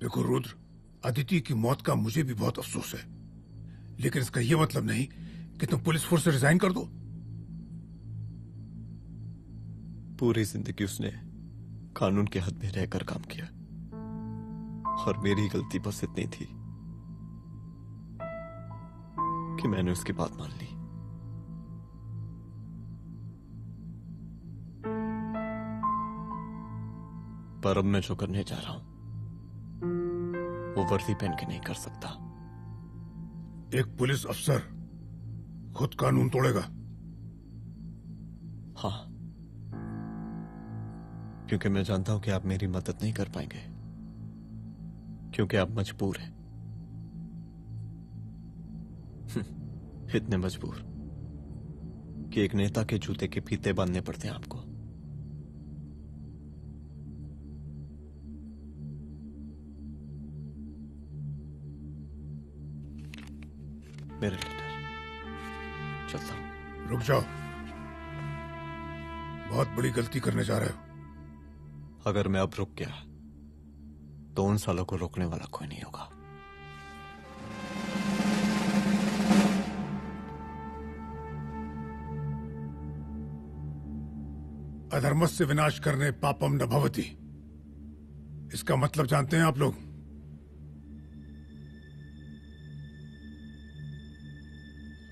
देखो रुद्र, अदिति की मौत का मुझे भी बहुत अफसोस है, लेकिन इसका यह मतलब नहीं कि तुम पुलिस फोर्स से रिजाइन कर दो। पूरी जिंदगी उसने कानून के हद में रहकर काम किया और मेरी गलती बस इतनी थी कि मैंने उसकी बात मान ली। पर अब मैं जो करने जा रहा हूं वो वर्दी पहन के नहीं कर सकता। एक पुलिस अफसर खुद कानून तोड़ेगा? हाँ, क्योंकि मैं जानता हूं कि आप मेरी मदद नहीं कर पाएंगे, क्योंकि आप मजबूर हैं। इतने मजबूर कि एक नेता के जूते के फीते बांधने पड़ते हैं आपको। मेरे लेटर, चलता हूं। रुक जाओ, बहुत बड़ी गलती करने जा रहे हो। अगर मैं अब रुक गया तो उन सालों को रोकने वाला कोई नहीं होगा। अधर्मस्य विनाश करने पापम न भवति, इसका मतलब जानते हैं आप लोग?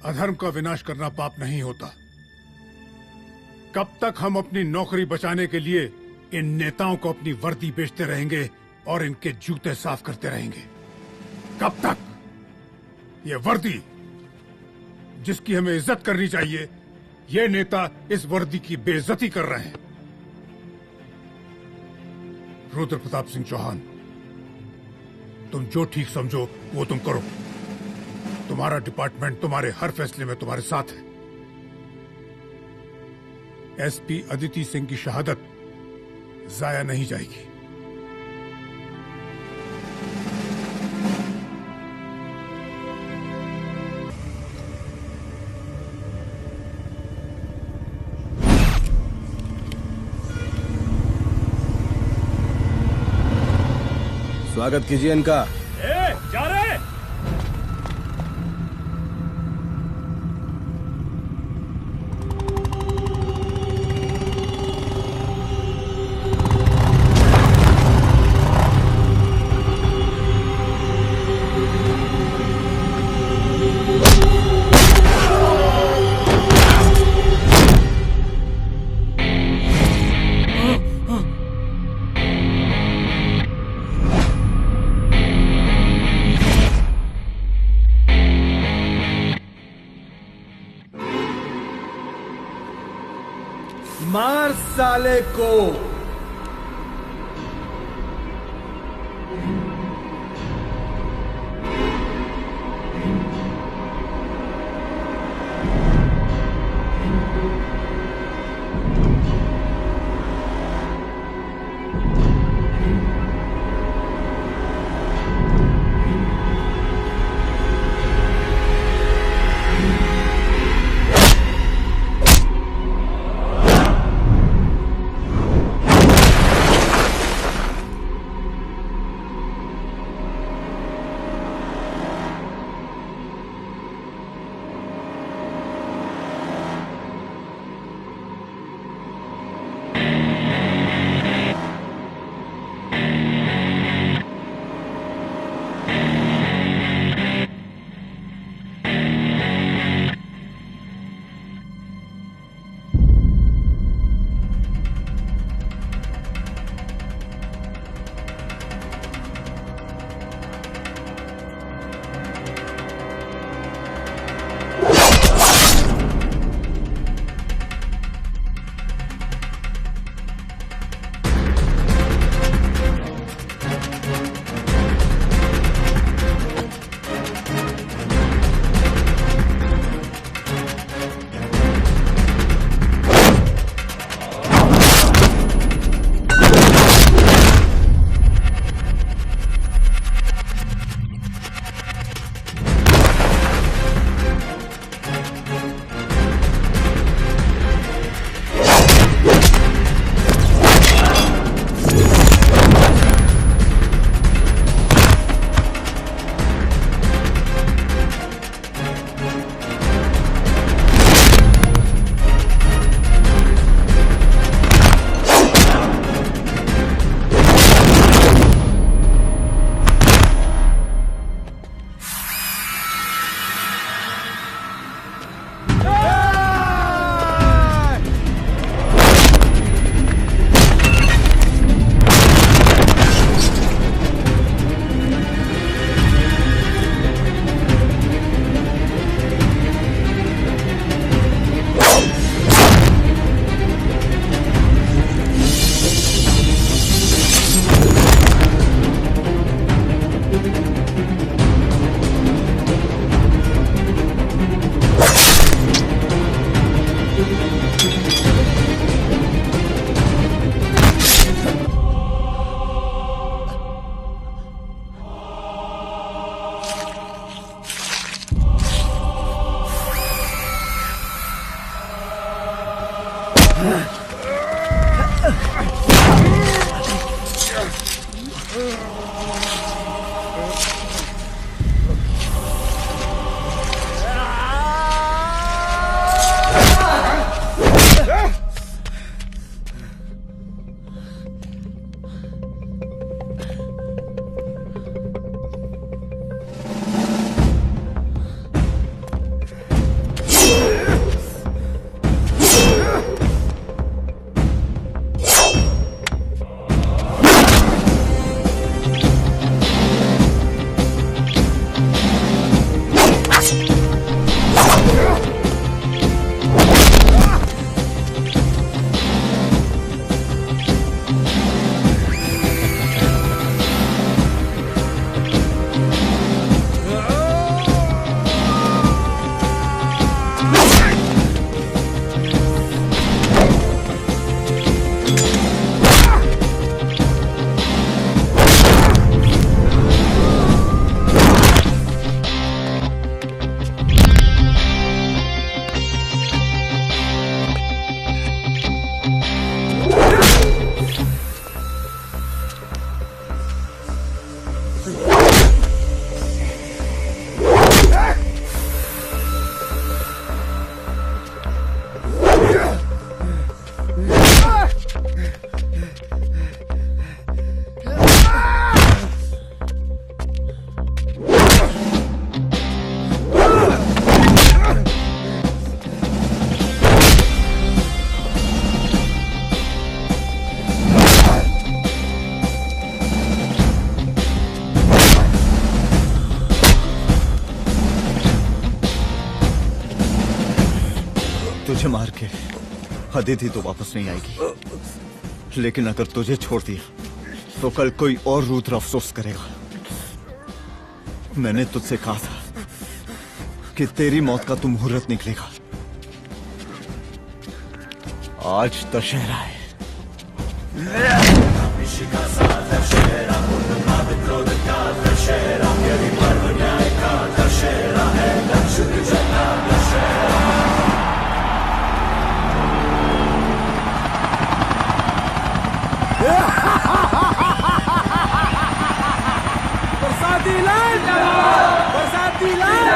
अधर्म का विनाश करना पाप नहीं होता। कब तक हम अपनी नौकरी बचाने के लिए इन नेताओं को अपनी वर्दी बेचते रहेंगे और इनके जूते साफ करते रहेंगे? कब तक? ये वर्दी जिसकी हमें इज्जत करनी चाहिए, ये नेता इस वर्दी की बेइज्जती कर रहे हैं। रुद्र प्रताप सिंह चौहान, तुम जो ठीक समझो वो तुम करो। तुम्हारा डिपार्टमेंट तुम्हारे हर फैसले में तुम्हारे साथ है। एसपी अदिति सिंह की शहादत जाया नहीं जाएगी। स्वागत कीजिए इनका। जा रहे मार साले को। तुझे मार के अदिति तो वापस नहीं आएगी, लेकिन अगर तुझे छोड़ दिया तो कल कोई और रुद्र अफसोस करेगा। मैंने तुझसे कहा था कि तेरी मौत का तू मुहूर्त निकलेगा। आज दशहरा है। बरसाती लाल बरसाती लाल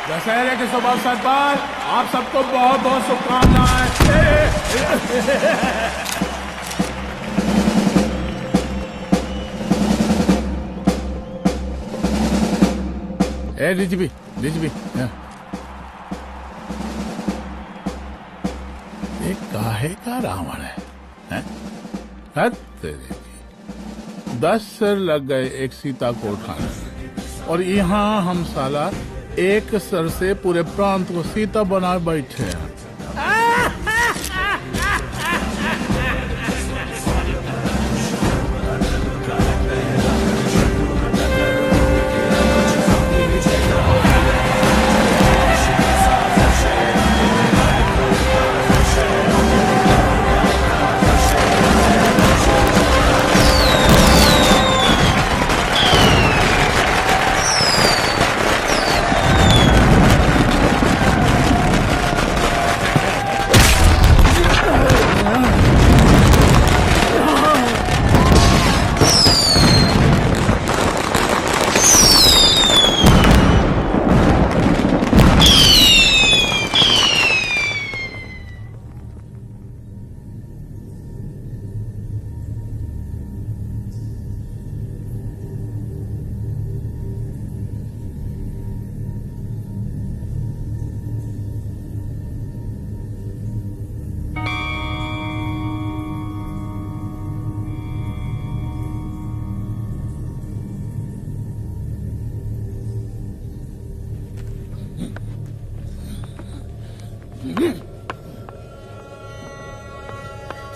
दशहरे के शुभ अवसर पर आप सबको बहुत बहुत शुभकामनाएं। डीजीपी ये काहे का रावण है? हैं? हद तेरे की। 10 सर लग गए एक सीता को उठाने में, और यहाँ हम साला एक सर से पूरे प्रांत को सीता बना बैठे हैं।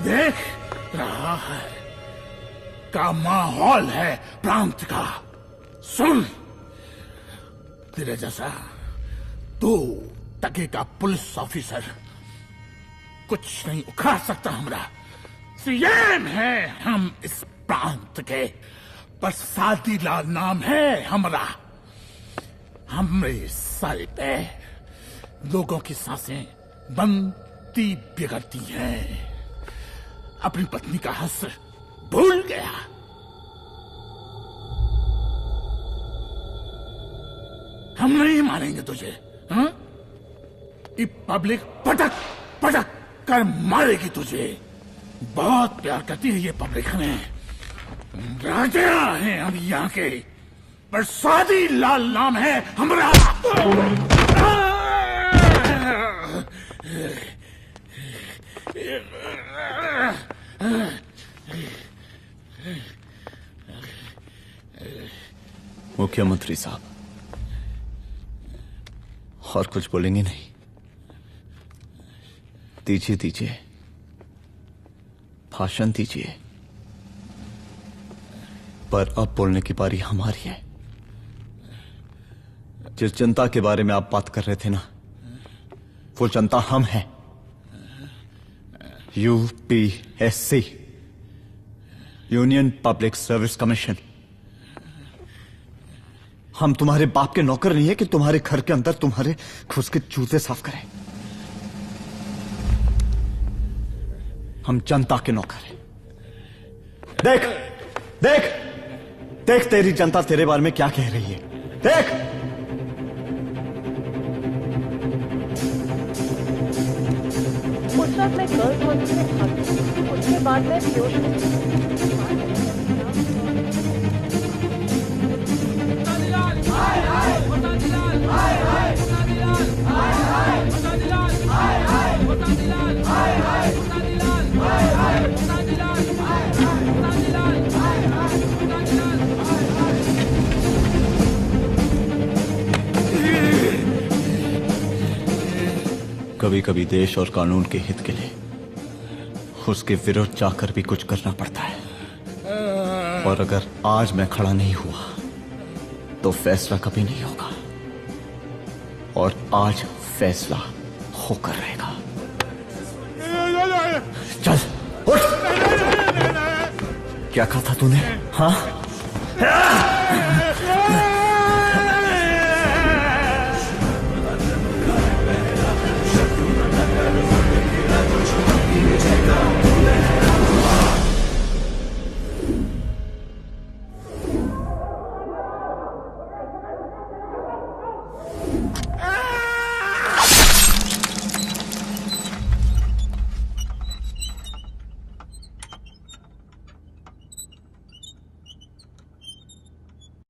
देख रहा है का माहौल है प्रांत का। सुन, तेरे जैसा 2 टके का पुलिस ऑफिसर कुछ नहीं उखाड़ सकता। हमरा सीएम है हम इस प्रांत के, पर सादीलाल नाम है हमरा। हमरे सर पे लोगों की सांसें बनती बिगड़ती हैं। अपनी पत्नी का हस भूल गया। हम नहीं मारेंगे तुझे, हाँ? ये पब्लिक पटक पटक कर मारेगी तुझे। बहुत प्यार करती है ये पब्लिक हमें। राजा हैं हम यहाँ के, पर सादी लाल नाम है हमारा। मुख्यमंत्री साहब, और कुछ बोलेंगे नहीं? दीजिए दीजिए, भाषण दीजिए, पर अब बोलने की बारी हमारी है। जिस जनता के बारे में आप बात कर रहे थे ना, वो जनता हम हैं। UPSC, union public service commission. हम तुम्हारे बाप के नौकर नहीं है कि तुम्हारे घर के अंदर तुम्हारे खुद के जूते साफ करें। हम जनता के नौकर हैं। देख देख देख, तेरी जनता तेरे बारे में क्या कह रही है। देख, उस वक्त मैं गर्ल्स हॉस्टल में था, उसके बाद मैं कभी कभी देश और कानून के हित के लिए उसके विरुद्ध जाकर भी कुछ करना पड़ता है। और अगर आज मैं खड़ा नहीं हुआ तो फैसला कभी नहीं होगा, और आज फैसला होकर रहेगा। चल उठ। क्या कहा था तूने? हाँ,